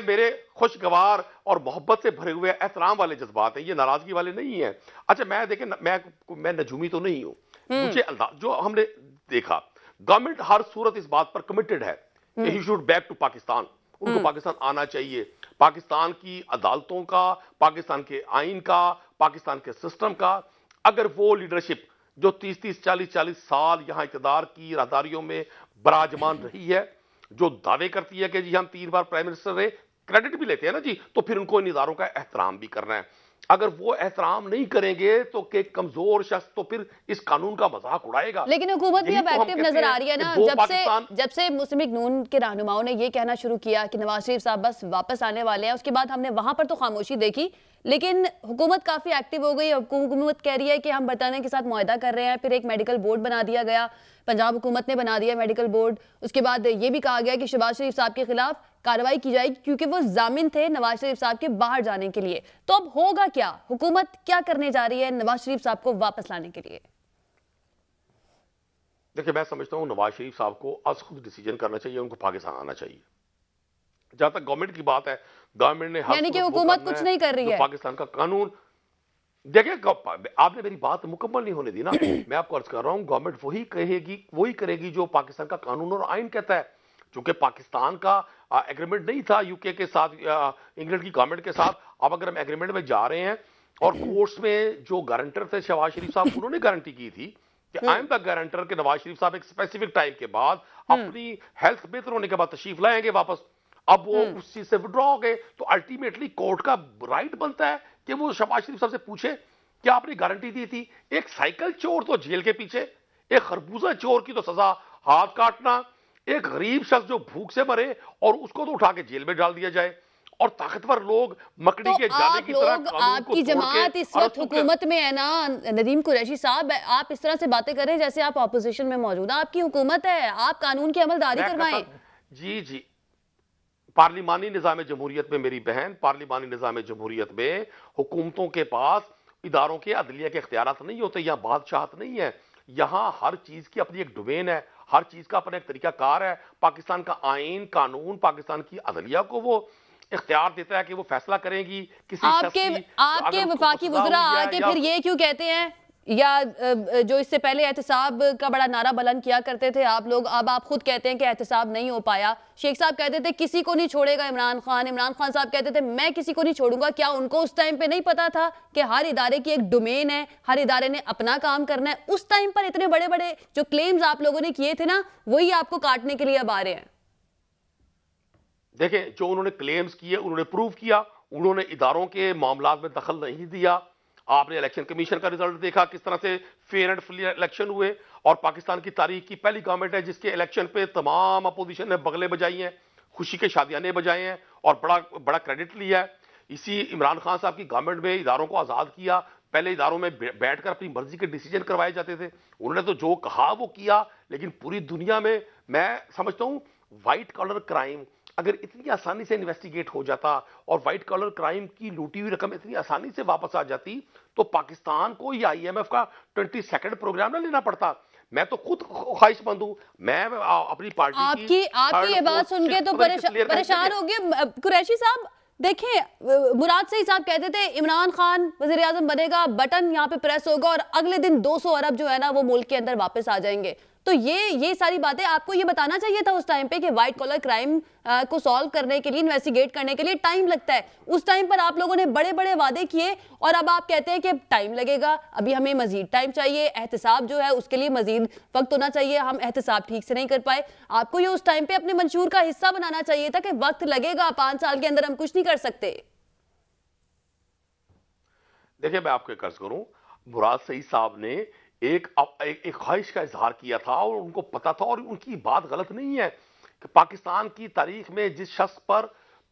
B: मेरे खुशगवार और मोहब्बत से भरे हुए एहतराम वाले जज्बात हैं, ये नाराजगी वाले नहीं है। अच्छा, मैं देखें, मैं नजूमी तो नहीं हूँ, मुझे जो हमने देखा, गवर्नमेंट हर सूरत इस बात पर कमिटेड है he should back to Pakistan, उनको पाकिस्तान आना चाहिए। पाकिस्तान की अदालतों का, पाकिस्तान के आइन का, पाकिस्तान के सिस्टम का, अगर वो लीडरशिप जो 30-30, 40-40 साल यहां इक़्तिदार की राहदारियों में बराजमान रही है, जो दावे करती है कि जी हम 3 बार प्राइम मिनिस्टर रहे, क्रेडिट भी लेते हैं ना जी, तो फिर उनको इन इदारों का एहतराम भी करना है। अगर वो एहतराम नहीं करेंगे तो के कमजोर शख्स तो फिर इस कानून का मजाक उड़ाएगा।
A: लेकिन हुकूमत भी अब एक्टिव नजर आ रही है ना, जब से मुस्लिम लीग नून के रहनुमाओं ने ये कहना शुरू किया कि नवाज शरीफ साहब बस वापस आने वाले हैं, उसके बाद हमने वहां पर तो खामोशी देखी, लेकिन हुकूमत काफी एक्टिव हो गई। हुकूमत कह रही है कि हम बरतानिया के साथ मुआहदा कर रहे हैं, फिर एक मेडिकल बोर्ड बना दिया गया, पंजाब हुकूमत ने बना दिया मेडिकल बोर्ड। उसके बाद ये भी कहा गया कि शहबाज शरीफ साहब के खिलाफ कार्रवाई की जाएगी क्योंकि वो जामिन थे नवाज शरीफ साहब के बाहर जाने के लिए। तो अब होगा क्या? हुकूमत क्या करने जा रही है नवाज शरीफ साहब को वापस लाने के लिए?
B: देखिए, मैं समझता हूं नवाज शरीफ साहब को आज खुद डिसीजन करना चाहिए, उनको पाकिस्तान आना चाहिए। जहां तक गवर्नमेंट की बात है, गवर्नमेंट ने
A: यानी कि हुकूमत कुछ नहीं कर रही है।
B: पाकिस्तान का कानून, देखिए आपने मेरी बात मुकम्मल नहीं होने दी ना। मैं आपको अर्ज कर रहा हूं, गवर्नमेंट वही करेगी जो पाकिस्तान का कानून और आइन कहता है। चूंकि पाकिस्तान का एग्रीमेंट नहीं था यूके के साथ, इंग्लैंड की गवर्नमेंट के साथ, अब अगर हम एग्रीमेंट में जा रहे हैं और कोर्ट्स में जो गारंटर थे शहबाज शरीफ साहब, उन्होंने गारंटी की थी कि आई एम द गारंटर के नवाज शरीफ साहब एक स्पेसिफिक टाइम के बाद अपनी हेल्थ बेहतर होने के बाद तशरीफ लाएंगे वापस। अब वो उस चीज से विड्रॉ हो गए तो अल्टीमेटली कोर्ट का राइट बनता है कि वो शहबाज शरीफ साहब से पूछे कि आपने गारंटी दी थी। एक साइकिल चोर तो जेल के पीछे, एक खरबूजा चोर की तो सजा हाथ काटना, एक गरीब शख्स जो भूख से मरे और उसको तो उठा के जेल में डाल दिया जाए, और ताकतवर लोग मकड़ी के जाले की तरह
A: आपकी जमात इस वक्त हुकूमत में है ना नदीम कुरैशी साहब, आप इस तरह से बातें करें जैसे आप ऑपोजिशन में मौजूद हैं। आपकी हुकूमत है, आप कानून की अमलदारी करवाएं।
B: जी, पार्लिमानी निज़ाम जमहूरियत में मेरी बहन, पार्लिमानी निज़ाम जमहूरियत में हुकूमतों के पास इदारों के अदलिया के इख्तियारात नहीं होते, यहाँ बादशाहत नहीं है। यहाँ हर चीज की अपनी एक डोमेन है, हर चीज का अपना एक तरीकाकार है। पाकिस्तान का आइन कानून पाकिस्तान की अदलिया को वो इख्तियार देता है कि वो फैसला करेगी किसी
A: आपके वफाकी वज़रा आके फिर ये क्यों कहते हैं, या जो इससे पहले एहतसाब का बड़ा नारा बुलंद किया करते थे आप लोग, अब आप खुद कहते हैं कि एहतसाब नहीं हो पाया। शेख साहब कहते थे किसी को नहीं छोड़ेगा इमरान खान साहब कहते थे मैं किसी को नहीं छोड़ूंगा। क्या उनको उस टाइम पे नहीं पता था कि हर इदारे की एक डोमेन है, हर इदारे ने अपना काम करना है? उस टाइम पर इतने बड़े बड़े जो क्लेम्स आप लोगों ने किए थे ना, वही आपको काटने के लिए अब आ रहे हैं।
B: देखें, जो उन्होंने क्लेम्स किए उन्होंने प्रूव किया, उन्होंने इदारों के मामलात में दखल नहीं दिया। आपने इलेक्शन कमीशन का रिजल्ट देखा, किस तरह से फेयर एंड फ्री इलेक्शन हुए, और पाकिस्तान की तारीख की पहली गवर्नमेंट है जिसके इलेक्शन पे तमाम अपोजिशन ने बगले बजाई हैं, खुशी के शादियाने बजाए हैं और बड़ा क्रेडिट लिया है। इसी इमरान खान साहब की गवर्नमेंट में इदारों को आज़ाद किया। पहले इदारों में बैठकर अपनी मर्जी के डिसीजन करवाए जाते थे, उन्होंने तो जो कहा वो किया। लेकिन पूरी दुनिया में मैं समझता हूँ व्हाइट कॉलर क्राइम अगर इतनी आसानी से इन्वेस्टिगेट हो जाता और व्हाइट कॉलर क्राइम की लूटी हुई रकम इतनी आसानी से वापस आ जाती, तो पाकिस्तान को ये IMF का 22nd प्रोग्राम ना लेना पड़ता। मैं तो खुद ख्वाहिशमंद हूं, मैं अपनी पार्टी
A: की आपकी ये बात सुन के तो परेशान हो गए कुरैशी साहब। देखें, मुराद सईद साहब कहते थे इमरान खान वज़ीर आज़म बनेगा, बटन यहाँ पे प्रेस होगा और अगले दिन 200 अरब जो है ना वो मुल्क के अंदर वापस आ जाएंगे। तो ये सारी बातें आपको ये बताना चाहिए था उस टाइम पे कि व्हाइट कॉलर क्राइम को सॉल्व करने के लिए, इन्वेस्टिगेट करने के लिए टाइम लगता है। उस टाइम पर आप लोगों ने बड़े बड़े वादे किए और अब आप कहते हैं कि टाइम लगेगा, अभी हमें मजीद टाइम चाहिए, एहतसाब जो है उसके लिए मजीद वक्त होना चाहिए, हम एहतसाब ठीक से नहीं कर पाए। आपको ये उस टाइम पे अपने मंशूर का हिस्सा बनाना चाहिए था कि वक्त लगेगा, 5 साल के अंदर हम कुछ नहीं कर सकते।
B: देखिए, मैं आपको एक अर्ज करूं, मुराद सईद साहब ने एक ख्वाहिश का इजहार किया था और उनको पता था, और उनकी बात गलत नहीं है कि पाकिस्तान की तारीख में जिस शख्स पर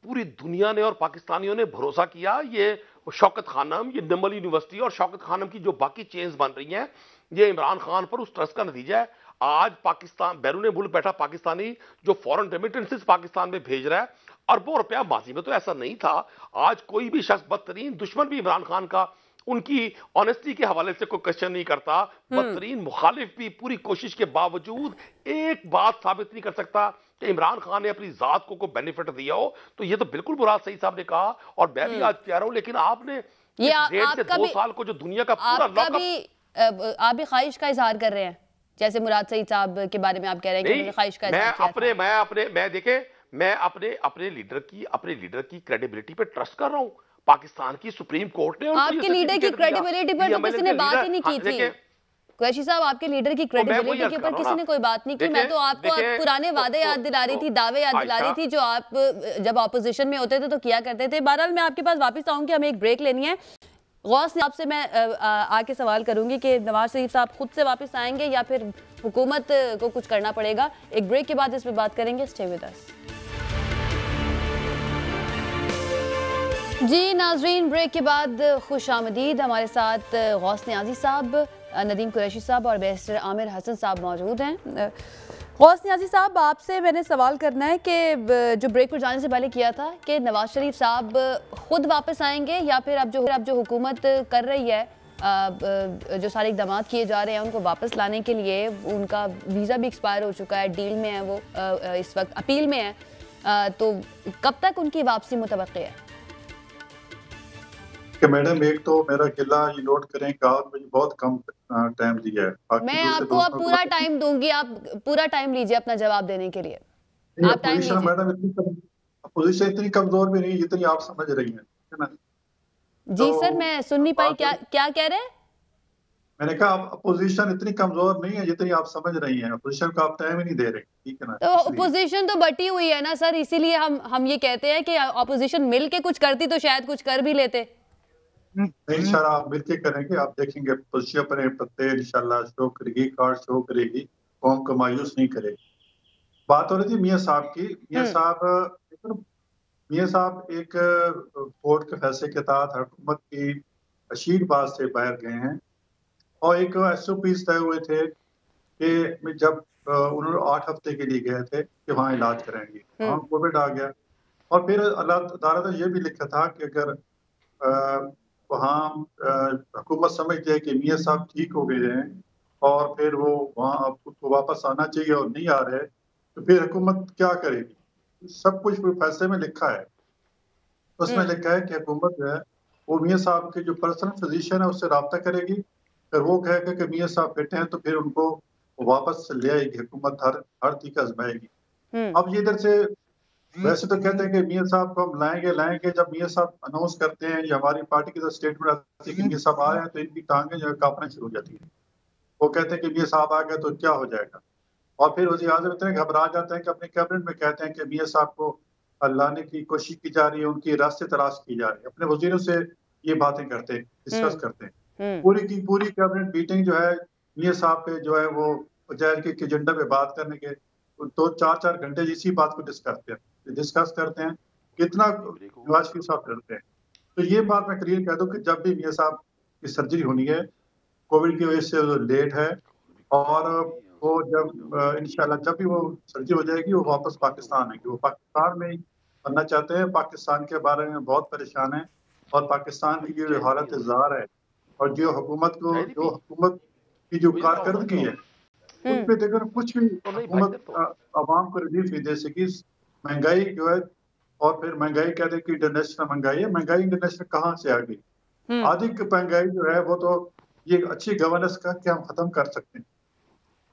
B: पूरी दुनिया ने और पाकिस्तानियों ने भरोसा किया, ये शौकत खानम, ये नमल यूनिवर्सिटी और शौकत खानम की जो बाकी चेन्स बन रही हैं, ये इमरान खान पर उस ट्रस्ट का नतीजा है। आज पाकिस्तान बैरून मुल्क बैठा पाकिस्तानी जो फॉरेन रेमिटेंसेस पाकिस्तान में भेज रहा है अरबों रुपया, माजी में तो ऐसा नहीं था। आज कोई भी शख्स, बदतरीन दुश्मन भी इमरान खान का उनकी ऑनेस्टी के हवाले से कोई क्वेश्चन नहीं करता, बदतरीन मुखालिफ भी पूरी कोशिश के बावजूद एक बात साबित नहीं कर सकता कि इमरान खान ने अपनी जात को कोई बेनिफिट दिया हो। तो ये तो बिल्कुल मुराद सईद साहब ने कहा, और मैं भी आज कह रहा हूं, लेकिन आपने
A: ये
B: डेढ़ से 2 साल को जो दुनिया का पूरा लॉकअप,
A: आप भी ख्वाहिश का इजहार कर रहे हैं, जैसे मुराद सईद साहब के बारे में आप कह रहे हैं कि ख्वाहिश का इजहार किया था।
B: मैं अपने लीडर की क्रेडिबिलिटी पे ट्रस्ट कर रहा हूं। पाकिस्तान की सुप्रीम कोर्ट ने
A: आपके लीडर की क्रेडिबिलिटी पर तो किसी ने बात ही नहीं की थी कुरैशी साहब। आपके लीडर की क्रेडिबिलिटी के ऊपर किसी ने कोई बात नहीं की। मैं तो आपको पुराने वादे याद दिला रही थी, दावे याद दिला रही थी जो आप जब ऑपोजिशन में होते थे तो किया करते थे। बहरहाल मैं आपके पास वापस आऊंगी, हमें एक ब्रेक लेनी है। गौस साहब से मैं आके सवाल करूंगी कि नवाज शरीफ साहब खुद से वापस आएंगे या फिर हुकूमत को कुछ करना पड़ेगा। एक ब्रेक के बाद इस पर बात करेंगे। Stay with us. जी नाजरीन, ब्रेक के बाद खुश आमदीद। हमारे साथ गौस नियाजी साहब, नदीम कुरैशी साहब और बैरिस्टर आमिर हसन साहब मौजूद हैं। गौस नियाजी साहब, आपसे मैंने सवाल करना है कि जो ब्रेक पर जाने से पहले किया था कि नवाज शरीफ साहब खुद वापस आएंगे या फिर अब जो हुकूमत कर रही है, जो सारे इकदाम किए जा रहे हैं उनको वापस लाने के लिए, उनका वीज़ा भी एक्सपायर हो चुका है, डील में है वो, इस वक्त अपील में है, तो कब तक उनकी वापसी मुतवक्की है?
C: कि मैडम, एक तो मेरा गिला ये नोट करें कि आप मुझे बहुत कम टाइम दिया है।
A: मैं आपको अब पूरा टाइम दूंगी, आप पूरा टाइम लीजिए अपना जवाब देने के लिए। आप टाइम लीजिए। मैडम
C: अपोजिशन इतनी कमजोर भी नहीं जितनी आप समझ रही हैं, है ना?
A: जी तो, सर मैं सुन नहीं पाई, क्या कह रहे हैं?
C: मैंने कहा अपोजिशन इतनी कमजोर नहीं है जितनी आप समझ रही हैं। अपोजिशन को आप टाइम ही नहीं दे रहे, ठीक है ना?
A: तो अपोजिशन तो बटी हुई है ना सर, इसीलिए हम ये कहते हैं कि अपोजिशन मिल के कुछ करती तो शायद कुछ कर भी लेते।
C: इंशाल्लाह आप मिलके करेंगे, आप देखेंगे पोजीशन अपने पत्ते इंशाल्लाह शो करेगी, कार्ड शो करेगी, कौम को मायूस नहीं करेगी। बात हो रही थी मियां साहब की। मियां साहब एक कोर्ट के फैसले के तहत हुकूमत की अशीरबाद से बाहर गए हैं और एक SOP तय हुए थे कि जब उन्होंने 8 हफ्ते के लिए गए थे कि वहाँ इलाज कराएंगे, वहाँ कोविड आ गया और फिर अदालत ने ये भी लिखा था कि अगर वहाँ हुकूमत समझती है कि मियां साहब ठीक हो गए हैं और फिर वो वहाँ आपको वापस आना चाहिए और नहीं आ रहे, तो फिर हुकूमत क्या करेगी? सब कुछ फैसले में लिखा है। उसमें लिखा है कि हुकूमत जो है वो मियां साहब के जो पर्सनल फिजिशियन है उससे रब्ता करेगी, अगर वो कहेगा कि मियां साहब फिट हैं तो फिर उनको वापस ले आएगी, हुकूमत हर तरीका आजमाएगी। अब ये इधर से वैसे तो कहते हैं कि मियां साहब को हम लाएंगे, जब मियां साहब अनाउंस करते हैं या हमारी पार्टी की तरफ स्टेटमेंट आती है कि मियां साहब आ रहे हैं तो इनकी टांगें जो है कांपना शुरू हो जाती है। वो कहते हैं कि मियां साहब आ गए तो क्या हो जाएगा, और फिर वज़ीर आज़म इतने घबरा जाते हैं कि अपने कैबिनेट में कहते हैं कि मियां साहब को लाने की कोशिश की जा रही है, उनकी रास्ते तलाश की जा रही है। अपने वजीरों से ये बातें करते हैं, डिस्कस करते हैं। पूरी की पूरी कैबिनेट मीटिंग जो है मियां साहब पे जो है वो पंचायत के एजेंडा पे बात करने के 2-4 घंटे इसी बात को डिस्कस करते हैं, कितना नवाज शरीफ साहब करते हैं। तो ये बात मैं क्लियर कह दूं कि जब भी मियां साहब की सर्जरी होनी है, कोविड की वजह से लेट है, और वो जब इंशाल्लाह जब भी वो सर्जरी हो जाएगी वो वापस पाकिस्तान आएंगे। वो पाकिस्तान में ही बनना चाहते हैं, पाकिस्तान के बारे में बहुत परेशान है, और पाकिस्तान की जो हालत ज़ार है और जो हुकूमत की जो कारकर्दगी है उसमें देखकर कुछ भी हुकूमत आवाम को रिलीफ नहीं दे सकी। महंगाई जो है, और फिर महंगाई कहते हैं कि इंटरनेशनल महंगाई है, महंगाई इंटरनेशनल कहाँ से आ गई? आधी महंगाई जो है वो तो ये अच्छी गवर्नेंस का कि हम खत्म कर सकते हैं।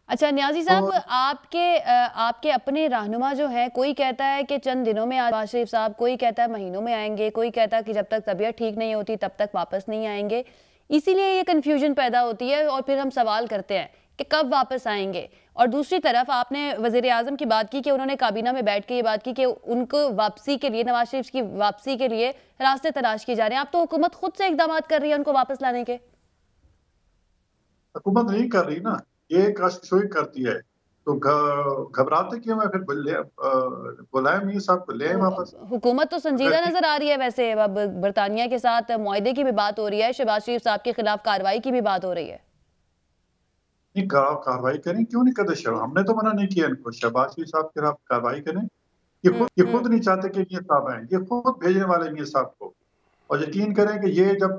A: अच्छा नियाजी साहब, आपके अपने रहनुमा जो है, कोई कहता है कि चंद दिनों में नवाज शरीफ साहब, कोई कहता है महीनों में आएंगे, कोई कहता है कि जब तक तबीयत ठीक नहीं होती तब तक वापस नहीं आएंगे। इसीलिए ये कन्फ्यूजन पैदा होती है और फिर हम सवाल करते हैं कि कब वापस आएंगे। और दूसरी तरफ आपने वज़ीर आज़म की बात की कि उन्होंने काबीना में बैठ के ये बात की कि उनको वापसी के लिए, नवाज शरीफ की वापसी के लिए रास्ते तलाश किए जा रहे हैं। आप तो हुकूमत खुद से इकदाम कर रही है उनको वापस लाने के।
C: हुकूमत नहीं कर रही ना, ये कशशोई करती है, तो घबराते क्यों है? फिर बुलाए मियां साहब को, ले आए वापस।
A: हुकूमत तो संजीदा नजर आ रही है वैसे। अब बरतानिया के साथ मुआहदे की भी बात हो रही है, शहबाज शरीफ साहब के खिलाफ कार्रवाई की भी बात हो रही है।
C: नहीं, कार्रवाई करें, क्यों नहीं करते? हमने तो मना नहीं किया इनको, शहबाज शरीफ साहब के खिलाफ कार्रवाई करें। ये खुद नहीं चाहते कि मियां साहब आए, ये खुद भेजने वाले मियां साहब को। और यकीन करें कि ये जब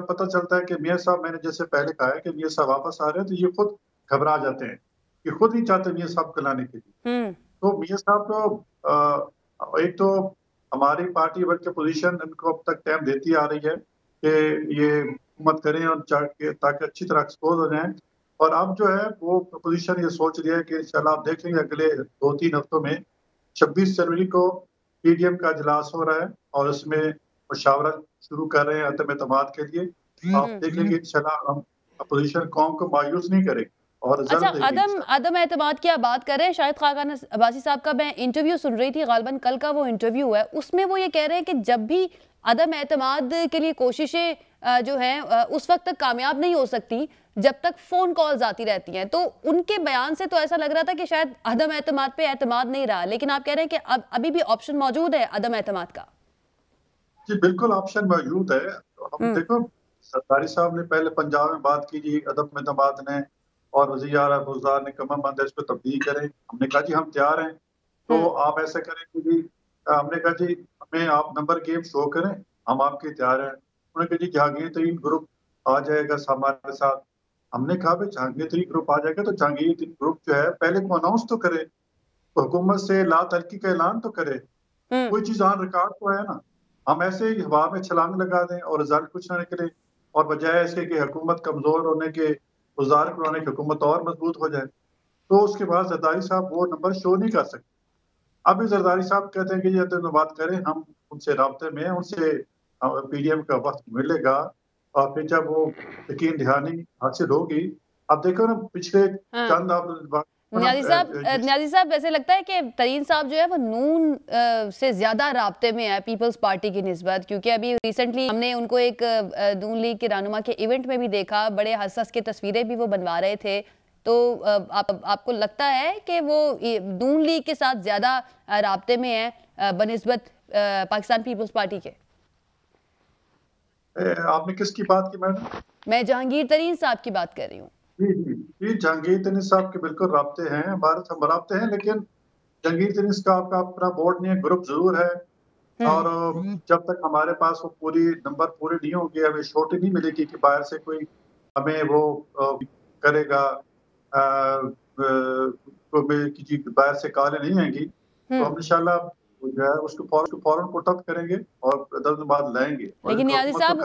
C: पता चलता है कि मियां साहब, मैंने जैसे पहले कहा है कि मियां साहब वापस आ रहे हैं, तो ये खुद घबरा जाते हैं, ये खुद नहीं चाहते मियां साहब को लाने के लिए। तो मियां साहब तो एक तो हमारी पार्टी बल्कि पोजीशन इनको अब तक टाइम देती आ रही है कि ये हुकूमत करें और ताकि अच्छी तरह एक्सपोज हो जाएं। और अब जो है वो पोजीशन ये सोच रही है कि इंशाल्लाह आप देख लेंगे अगले 2-3 हफ्तों में 26 जनवरी को पीडीएम का इजलास हो रहा है और उसमें मुशावरत शुरू कर रहे हैं अदम एतमाद के लिए। आप देखेंगे इंशाल्लाह हम अपोजिशन कौम को मायूस नहीं करेंगे और
A: अच्छा,
C: रिजल्ट देंगे।
A: अदम एतमाद की आप बात कर रहे हैं, शाहिद खाकान अब्बासी साहब का मैं इंटरव्यू सुन रही थी, गालिबन कल का वो इंटरव्यू है, उसमें वो ये कह रहे हैं कि जब भी अदम एतमाद के लिए कोशिशें जो हैं उस वक्त तक कामयाब नहीं हो सकती जब तक फोन कॉल्स आती रहती हैं। तो उनके बयान से तो ऐसा लग रहा था कि शायद अदम एतमाद पे एतमाद नहीं रहा, लेकिन आप कह रहे हैं कि अब अभी भी ऑप्शन मौजूद है अदम एतमाद का।
C: जी बिल्कुल ऑप्शन मौजूद है। हम देखो, सरदारी साहब ने पहले पंजाब में बात की जी, अदम एतमाद ने, और वज़ीर आला बुज़दार ने कमर बंद है, इसको तब्दील करें। हमने कहा जी हम तैयार हैं, तो आप ऐसा करें कि जी, हमने कहा जी हमें आप नंबर गेम शो करें, हम आपके तैयार हैं। उन्होंने कहा जी जहांगीर तरीन ग्रुप आ जाएगा हमारे साथ। हमने कहा भाई जहांगीर तरीन ग्रुप आ जाएगा तो जहांगीर तरीन ग्रुप जो है पहले को अनाउंस तो करे, तो हुकूमत से ला तलकी का ऐलान तो करे, कोई चीज ऑन रिकॉर्ड तो है ना। हम ऐसे ही हवा में छलांग लगा दें और रिजल्ट कुछ ना निकले, और बजाय इसके कि हुकूमत कमजोर होने के, गुजार होने की हुकूमत और मजबूत हो जाए। तो उसके बाद जरदारी साहब वो नंबर शो नहीं कर सकते। अभी जरदारी साहब कहते हैं कि ये तो बात करें, हम उनसे राब्ते में हैं, उनसे पीडीएम का वक्त मिलेगा और फिर जब वो यकीन दहानी हासिल होगी। अब देखो ना पिछले चंद आप
A: न्याजी साहब ऐसे लगता है कि तरीन साहब जो है वो नून से ज्यादा राब्ते में है पीपल्स पार्टी की निस्बत, क्योंकि अभी रिसेंटली हमने उनको एक नून लीग के रहनुमा के इवेंट में भी देखा, बड़े हंस के तस्वीरें भी वो बनवा रहे थे। तो आपको लगता है कि वो नून लीग के साथ ज्यादा राब्ते में है बनिस्बत पाकिस्तान पीपल्स पार्टी के?
C: आपने किसकी बात की मैडम?
A: मैं जहांगीर तरीन साहब की बात कर रही हूँ।
C: जी जहांगीर तरीन साहब के बिल्कुल राब्ते हैं, हमारे साथ राब्ते हैं, लेकिन जहांगीर तरीन साहब का अपना बोर्ड नहीं है, ग्रुप जरूर है। और जब तक हमारे पास वो पूरी नंबर पूरे नहीं होंगे, हमें छोटी नहीं मिलेगी कि बाहर से कोई हमें वो करेगा, बाहर से कॉलें नहीं आएंगी, तो हम इंशाल्लाह जो है उसको फौरन पुट अप करेंगे और बाद लाएंगे।
A: लेकिन न्याजी साहब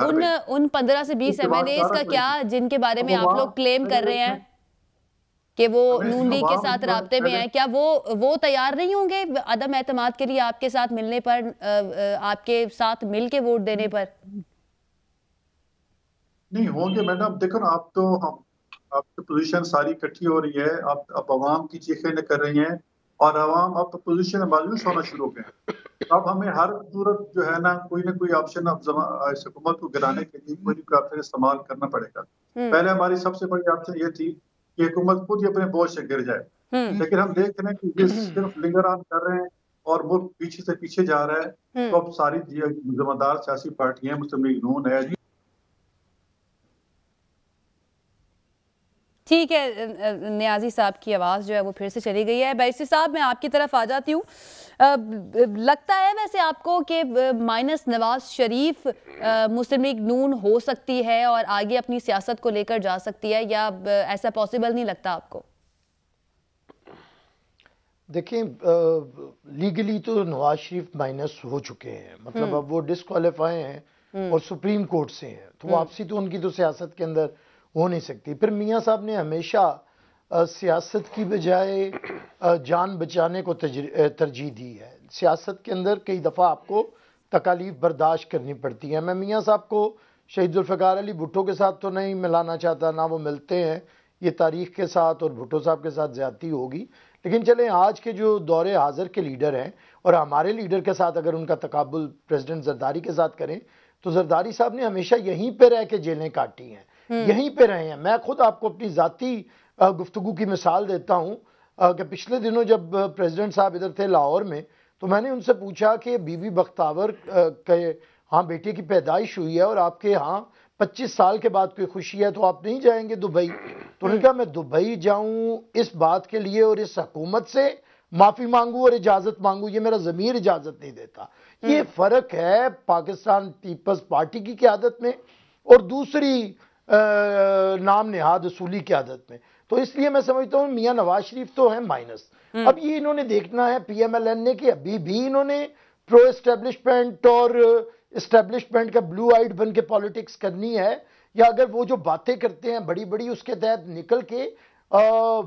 A: उन 15 से 20 एमएलएज का क्या, जिनके बारे में आप लोग क्लेम कर रहे हैं कि वो नून लीग के साथ राब्ते में है, क्या वो तैयार नहीं होंगे अदम एतमाद के लिए आपके साथ मिलने पर, आपके साथ मिल के वोट देने पर?
C: नहीं होंगे मैडम। देखो ना, आप तो आपकी पोजीशन सारी इकट्ठी हो रही है, आप अवाम की चीखें कर रही हैं और अवाम अब तो पोजीशन में मायूस होना शुरू हो गए। अब हमें हर सूरत जो है ना कोई ऑप्शन अब इस हुकूमत को गिराने के लिए कोई ऑप्शन इस्तेमाल करना पड़ेगा। पहले हमारी सबसे बड़ी ऑप्शन ये थी कि हुकूमत खुद ही अपने बोझ से गिर जाए, लेकिन हम देख रहे हैं कि ये सिर्फ लिंगर ऑन कर रहे हैं और वो पीछे से पीछे जा रहा है। तो अब सारी जिम्मेदार सियासी पार्टियां, मुस्लिम लीग नून है।
A: ठीक है, न्याजी साहब की आवाज़ जो है वो फिर से चली गई है। बैरिस्टर साहब मैं आपकी तरफ आ जाती हूँ। लगता है वैसे आपको कि माइनस नवाज शरीफ मुस्लिम लीग नून हो सकती है और आगे अपनी सियासत को लेकर जा सकती है, या ऐसा पॉसिबल नहीं लगता आपको?
D: देखिए, लीगली तो नवाज शरीफ माइनस हो चुके हैं, मतलब अब वो डिस्क्वालीफाई हैं और सुप्रीम कोर्ट से हैं, तो वापसी तो उनकी तो सियासत के अंदर हो नहीं सकती। फिर मियां साहब ने हमेशा सियासत की बजाय जान बचाने को तरजीह दी है। सियासत के अंदर कई दफ़ा आपको तकालीफ बर्दाश्त करनी पड़ती है। मैं मियां साहब को शहीद जुल्फ़िकार अली भुट्टो के साथ तो नहीं मिलाना चाहता, ना वो मिलते हैं, ये तारीख के साथ और भुट्टो साहब के साथ ज़्यादती होगी। लेकिन चलें, आज के जो दौरे हाजिर के लीडर हैं और हमारे लीडर के साथ अगर उनका तकाबुल प्रेसिडेंट जरदारी के साथ करें, तो जरदारी साहब ने हमेशा यहीं पर रह के जेलें काटी हैं। यहीं पे रहे हैं। मैं खुद आपको अपनी जाती गुफ्तगू की मिसाल देता हूं कि पिछले दिनों जब प्रेसिडेंट साहब इधर थे लाहौर में, तो मैंने उनसे पूछा कि बीबी बख्तावर के हाँ बेटे की पैदाइश हुई है और आपके यहाँ 25 साल के बाद कोई खुशी है तो आप नहीं जाएंगे दुबई? तो उन्होंने कहा मैं दुबई जाऊं इस बात के लिए और इस हुकूमत से माफी मांगू और इजाजत मांगू, ये मेरा जमीर इजाजत नहीं देता। ये फर्क है पाकिस्तान पीपल्स पार्टी की क़यादत में और दूसरी नाम नेहाद असूली क़यादत में। तो इसलिए मैं समझता हूँ मियां नवाज शरीफ तो है माइनस। अब ये इन्होंने देखना है PMLN ने कि अभी भी इन्होंने प्रो एस्टेब्लिशमेंट और एस्टेब्लिशमेंट का ब्लू आइड बन के पॉलिटिक्स करनी है, या अगर वो जो बातें करते हैं बड़ी बड़ी उसके तहत निकल के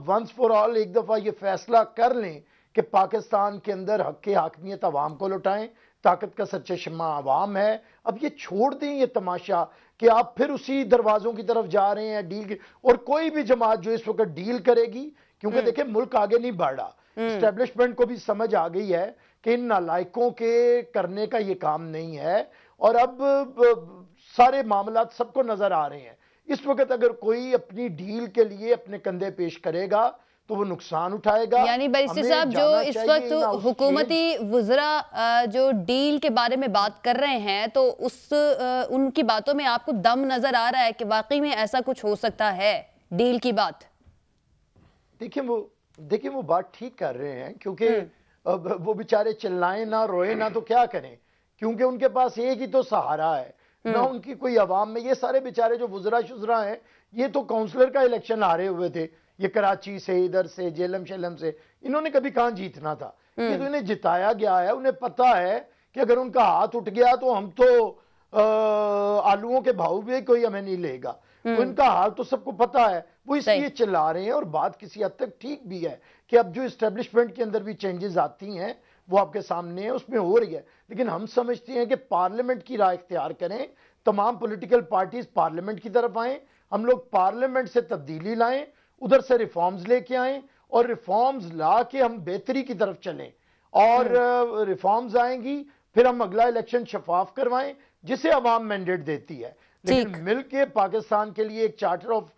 D: वंस फॉर ऑल एक दफा ये फैसला कर लें कि पाकिस्तान के अंदर हक के हाकमियत अवाम को लौटाएं, ताकत का सरचश्मा अवाम है। अब ये छोड़ दें ये तमाशा कि आप फिर उसी दरवाजों की तरफ जा रहे हैं डील, और कोई भी जमात जो इस वक्त डील करेगी, क्योंकि देखिए मुल्क आगे नहीं बढ़ रहा, एस्टेब्लिशमेंट को भी समझ आ गई है कि इन नालायकों के करने का ये काम नहीं है, और अब सारे मामला सबको नजर आ रहे हैं। इस वक्त अगर कोई अपनी डील के लिए अपने कंधे पेश करेगा तो वो नुकसान उठाएगा।
A: यानी बैरिस्टर साहब जो इस वक्त हुकूमती वुज़रा जो डील के बारे में बात कर रहे हैं, तो उनकी बातों में आपको दम नजर आ रहा है कि वाकई में ऐसा कुछ हो सकता है डील की बात?
D: देखिए वो बात ठीक कर रहे हैं, क्योंकि वो बेचारे चिल्लाएं ना रोए ना तो क्या करें, क्योंकि उनके पास एक ही तो सहारा है ना, उनकी कोई अवाम में। ये सारे बेचारे जो वुज़रा शुज़रा हैं, ये तो काउंसलर का इलेक्शन हारे हुए थे, ये कराची से इधर से जेलम शेलम से, इन्होंने कभी कहां जीतना था। ये तो इन्हें जिताया गया है, उन्हें पता है कि अगर उनका हाथ उठ गया तो हम तो आलूओं के भाव भी कोई हमें नहीं लेगा। तो इनका हाल तो सबको पता है, वो इसलिए चिल्ला रहे हैं। और बात किसी हद तक ठीक भी है कि अब जो एस्टेब्लिशमेंट के अंदर भी चेंजेस आती हैं वो आपके सामने है, उसमें हो रही है। लेकिन हम समझते हैं कि पार्लियामेंट की राय इख्तियार करें, तमाम पॉलिटिकल पार्टीज पार्लियामेंट की तरफ आएं, हम लोग पार्लियामेंट से तब्दीली लाएं, उधर से रिफॉर्म्स लेके आएं, और रिफॉर्म्स ला के हम बेहतरी की तरफ चलें। और रिफॉर्म्स आएंगी, फिर हम अगला इलेक्शन शफाफ करवाएं जिसे अवाम मैंडेट देती है। लेकिन मिलके पाकिस्तान के लिए एक चार्टर ऑफ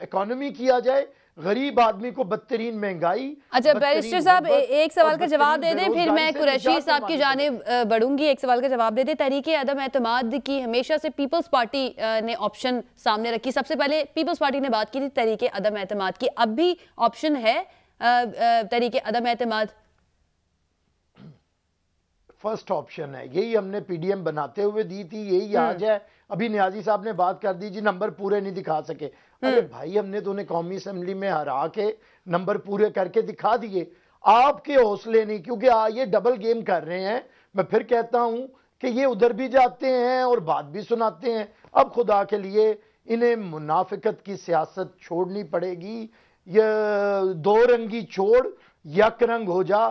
D: इकोनॉमी किया जाए, गरीब आदमी को बदतरीन महंगाई।
A: अच्छा बैरिस्टर साहब एक सवाल का जवाब दे दें, फिर मैं कुरैशी साहब की जानिब बढ़ूंगी। एक सवाल का जवाब दे दें। तहरीके अदम एतमाद की हमेशा से पीपल्स पार्टी ने ऑप्शन सामने रखी, सबसे पहले पीपल्स पार्टी ने बात की थी तहरीके अदम एतमाद की, अब भी ऑप्शन है तहरीके अदम एतमाद?
D: फर्स्ट ऑप्शन है, यही हमने PDM बनाते हुए दी थी, यही आज है। अभी न्याजी साहब ने बात कर दी जी नंबर पूरे नहीं दिखा सके। अरे भाई हमने तो उन्हें कौमी असेंबली में हरा के नंबर पूरे करके दिखा दिए, आपके हौसले नहीं, क्योंकि ये डबल गेम कर रहे हैं। मैं फिर कहता हूं कि ये उधर भी जाते हैं और बात भी सुनाते हैं। अब खुदा के लिए इन्हें मुनाफिकत की सियासत छोड़नी पड़ेगी। ये दो रंगी छोड़, यक रंग हो जा,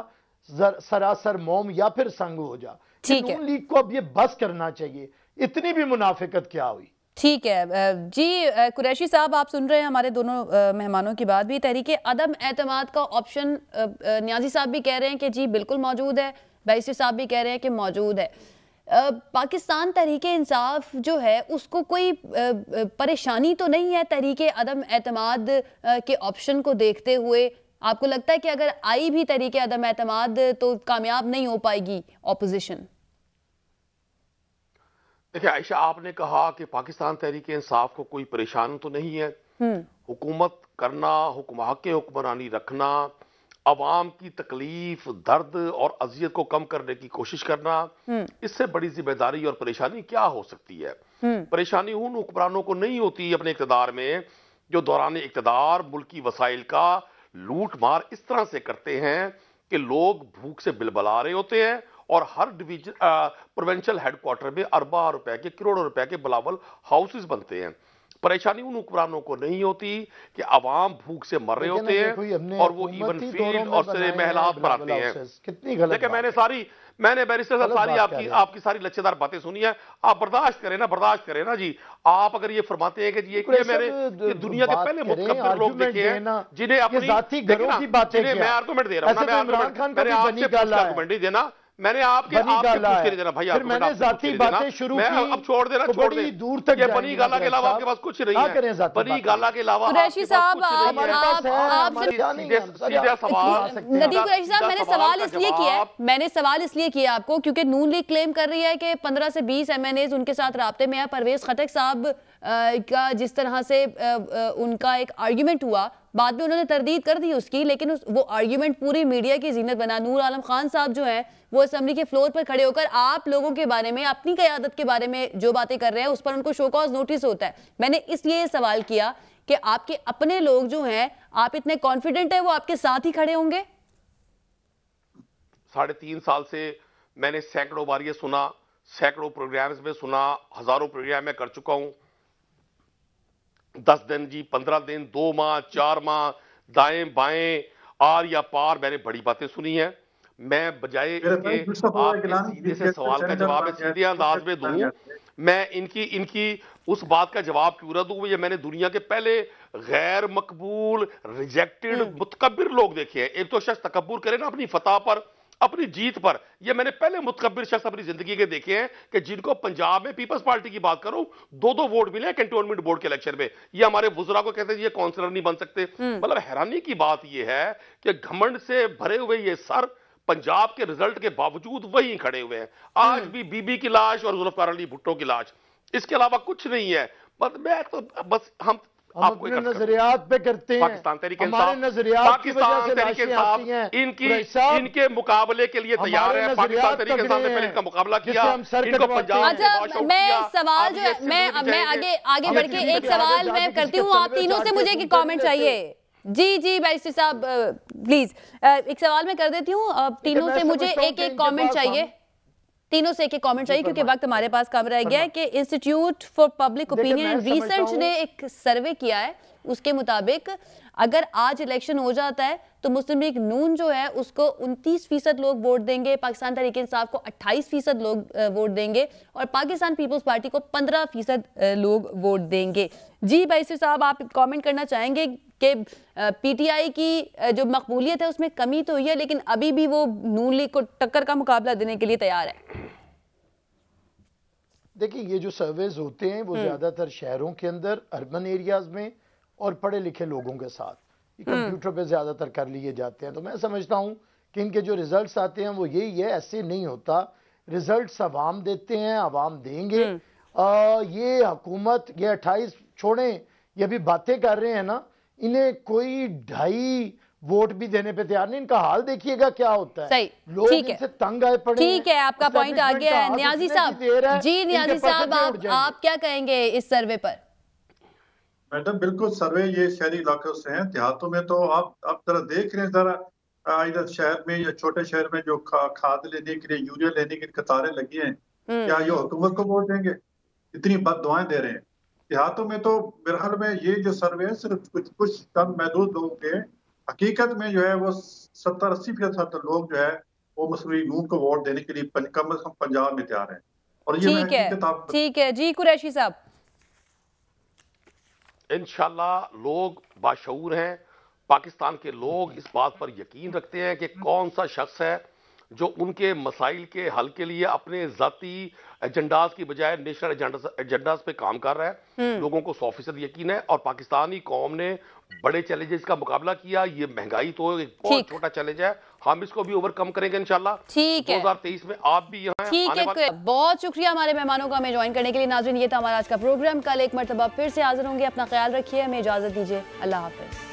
D: सरासर मोम या फिर संग हो जा।
A: ठीक है,
D: नून लीग को अब ये बस करना चाहिए, इतनी भी मुनाफिकत क्या हुई।
A: ठीक है जी। कुरैशी साहब आप सुन रहे हैं हमारे दोनों मेहमानों की बात भी। तहरीके अदम एतमाद का ऑप्शन न्याजी साहब भी कह रहे हैं कि जी बिल्कुल मौजूद है, बैरिस्टर साहब भी कह रहे हैं कि मौजूद है। पाकिस्तान तहरीके इंसाफ जो है उसको कोई परेशानी तो नहीं है तहरीके अदम एतमाद के ऑप्शन को देखते हुए? आपको लगता है कि अगर आई भी तहरीके अदम एतमाद तो कामयाब नहीं हो पाएगी ऑपोजिशन?
B: देखिए आयशा, आपने कहा कि पाकिस्तान तहरीके इंसाफ को कोई परेशानी तो नहीं है। हुकूमत करना, हक हुक्मरानी रखना, अवाम की तकलीफ, दर्द और अजियत को कम करने की कोशिश करना, इससे बड़ी जिम्मेदारी और परेशानी क्या हो सकती है? परेशानी उन हुक्मरानों को नहीं होती अपने इक़्तिदार में जो दौरान इक़्तिदार मुल्क की वसाइल का लूट मार इस तरह से करते हैं कि लोग भूख से बिलबला रहे होते हैं और हर डिवीजन प्रोविंशियल हेडक्वार्टर में अरबा रुपए के, करोड़ों रुपए के बिलावल हाउसेस बनते हैं। परेशानी उन हुक्मरानों को नहीं होती कि अवाम भूख से मर रहे होते हैं और वो इवन फील्ड और सारे महलात पर आते हैं।
D: कितनी गलत।
B: देखिए मैंने बैरिस्टर साहब सारी आपकी सारी लच्छेदार बातें सुनी है, आप बर्दाश्त करें ना जी। आप अगर ये फरमाते हैं कि जी ये मैंने दुनिया के पहले मुतकब्बिर लोग देखे हैं जिन्हें अपनी
D: जाती घरों की बातें,
B: मैं आर्गुमेंट दे रहा हूं ना, मैंने आपसे आर्गुमेंट नहीं देना, मैंने आपके आपसे पूछ के नहीं देना भाई,
D: फिर मैंने जाती बातें शुरू की,
B: अब छोड़ देना,
D: तो
B: छोड़ दे,
D: दूर तक
B: ये बनी गाला के अलावा आपके पास कुछ नहीं है, बनी गाला के अलावा
A: कुरैशी साहब
B: सीधा सवाल।
A: नदीम कुरैशी साहब, मैंने सवाल इसलिए किया आपको क्योंकि नून लीग क्लेम कर रही है कि 15 से 20 MNAs उनके साथ राब्ते में है। परवेज खटक साहब का जिस तरह से उनका एक आर्ग्यूमेंट हुआ, बाद में उन्होंने तरदीद कर दी उसकी, लेकिन वो आर्ग्यूमेंट पूरी मीडिया की जीनत बना। नूर आलम खान साहब जो हैं वो असेंबली के फ्लोर पर खड़े होकर आप लोगों के बारे में, अपनी क़यादत के बारे में जो बातें कर रहे हैं उस पर उनको शो कॉज नोटिस होता है। मैंने इसलिए सवाल किया कि आपके अपने लोग जो हैं, आप इतने कॉन्फिडेंट है वो आपके साथ ही खड़े होंगे?
B: 3.5 साल से मैंने सैकड़ों बार ये सुना, सैकड़ों प्रोग्राम्स में सुना, हजारों प्रोग्राम में कर चुका हूं। 10 दिन जी, 15 दिन, 2 माह, 4 माह, दाएं बाएं, आर या पार, मैंने बड़ी बातें सुनी हैं। मैं बजाय इसके सीधे से सवाल का जवाब मैं सीधे अंदाज में दूं, मैं इनकी उस बात का जवाब क्यों ना दूं? ये मैंने दुनिया के पहले गैर मकबूल, रिजेक्टेड, मुतकब्बिर लोग देखे हैं। एक तो शख्स तकब्बुर करे ना अपनी फतह पर, अपनी जीत पर, ये मैंने पहले मुतकब्बिर शख्स अपनी जिंदगी के देखे हैं कि जिनको पंजाब में पीपल्स पार्टी की बात करूं 2-2 वोट मिले कैंटोनमेंट बोर्ड के इलेक्शन में। ये हमारे वुजरा को कहते हैं ये काउंसलर नहीं बन सकते। मतलब हैरानी की बात ये है कि घमंड से भरे हुए ये सर पंजाब के रिजल्ट के बावजूद वहीं खड़े हुए हैं। आज भी बीबी की लाश और जुल्फकार अली भुट्टो की लाश, इसके अलावा कुछ नहीं है। मैं तो बस हम आपको
D: अपने नजरियात पे करते हैं,
B: पाकिस्तान तहरीक इंसाफ,
D: पाकिस्तान तहरीक
B: इंसाफ इनके मुकाबले के लिए तैयार है। पाकिस्तान तहरीक इंसाफ ने पहले इनका मुकाबला किया, इनको पंजाब।
A: मैं सवाल जो है मैं आगे बढ़ के एक सवाल मैं करती हूँ, आप तीनों से मुझे एक कमेंट चाहिए। जी बैरिस्टर साहब प्लीज एक सवाल मैं कर देती हूँ, तीनों से मुझे एक कमेंट चाहिए, तीनों से एक कमेंट चाहिए क्योंकि वक्त हमारे पास कम रह गया है। कि institute for public opinion and research ने एक सर्वे किया है, उसके मुताबिक अगर आज इलेक्शन हो जाता है तो मुस्लिम लीग नून जो है उसको 29% लोग वोट देंगे, पाकिस्तान तहरीक इंसाफ को 28% लोग वोट देंगे और पाकिस्तान पीपल्स पार्टी को 15% लोग वोट देंगे। जी बैरिस्टर साहब, आप कमेंट करना चाहेंगे कि पीटीआई की जो मकबूलियत है उसमें कमी तो हुई है, लेकिन अभी भी वो नून लीग को टक्कर का मुकाबला देने के लिए तैयार है?
D: देखिए, ये जो सर्वेज होते हैं वो ज्यादातर शहरों के अंदर, अर्बन एरियाज में और पढ़े लिखे लोगों के साथ कंप्यूटर पे ज्यादातर कर लिए जाते हैं। तो मैं समझता हूं कि इनके जो रिजल्ट्स आते हैं वो यही है, ऐसे नहीं होता। रिजल्ट्स अवाम देते हैं, अवाम देंगे। ये हुकूमत, ये 28 छोड़ें, ये भी बातें कर रहे हैं ना, इन्हें कोई 2.5 वोट भी देने पे तैयार नहीं। इनका हाल देखिएगा क्या होता है।
A: सही,
D: लोग इनसे तंग आए पड़े।
A: ठीक है, आपका पॉइंट आ गया है। नियाजी साहब, जी नियाजी साहब, आप क्या कहेंगे इस सर्वे पर?
C: मैडम बिल्कुल, सर्वे ये शहरी इलाकों से हैं। देहातों में तो आप जरा देख रहे हैं, जरा इधर शहर में या छोटे शहर में जो खाद लेने के लिए, यूरिया लेने की कतारें लगी हैं, क्या ये हुकूमत को वोट देंगे? इतनी बददुआएं दे रहे हैं। देहातों में तो मेरे ख्याल में ये जो सर्वे है सिर्फ कुछ कम महदूद लोगों के, हकीकत में जो है वो 70-80% लोग जो है वो मुस्लिम लीग नून को वोट देने के लिए कम से कम पंजाब में तैयार है। और ये
A: ठीक है जी कुरैशी साहब,
B: इंशाल्लाह लोग बाशऊर हैं। पाकिस्तान के लोग इस बात पर यकीन रखते हैं कि कौन सा शख्स है जो उनके मसाइल के हल के लिए अपने जाती एजेंडाज की बजाय नेशनल एजेंडाज पे काम कर रहा है। लोगों को 100% यकीन है और पाकिस्तानी कौम ने बड़े चैलेंजेस का मुकाबला किया। ये महंगाई तो एक बहुत छोटा चैलेंज है, हम इसको भी ओवरकम करेंगे इंशाल्लाह। ठीक है, 2023 में आप भी यहाँ
A: ठीक है। बहुत शुक्रिया हमारे मेहमानों का हमें ज्वाइन करने के लिए। नाज़रीन, ये था हमारा आज का प्रोग्राम। कल एक मरतबा फिर से हाजिर होंगे। अपना ख्याल रखिए, हमें इजाजत दीजिए। अल्लाह हाफिज।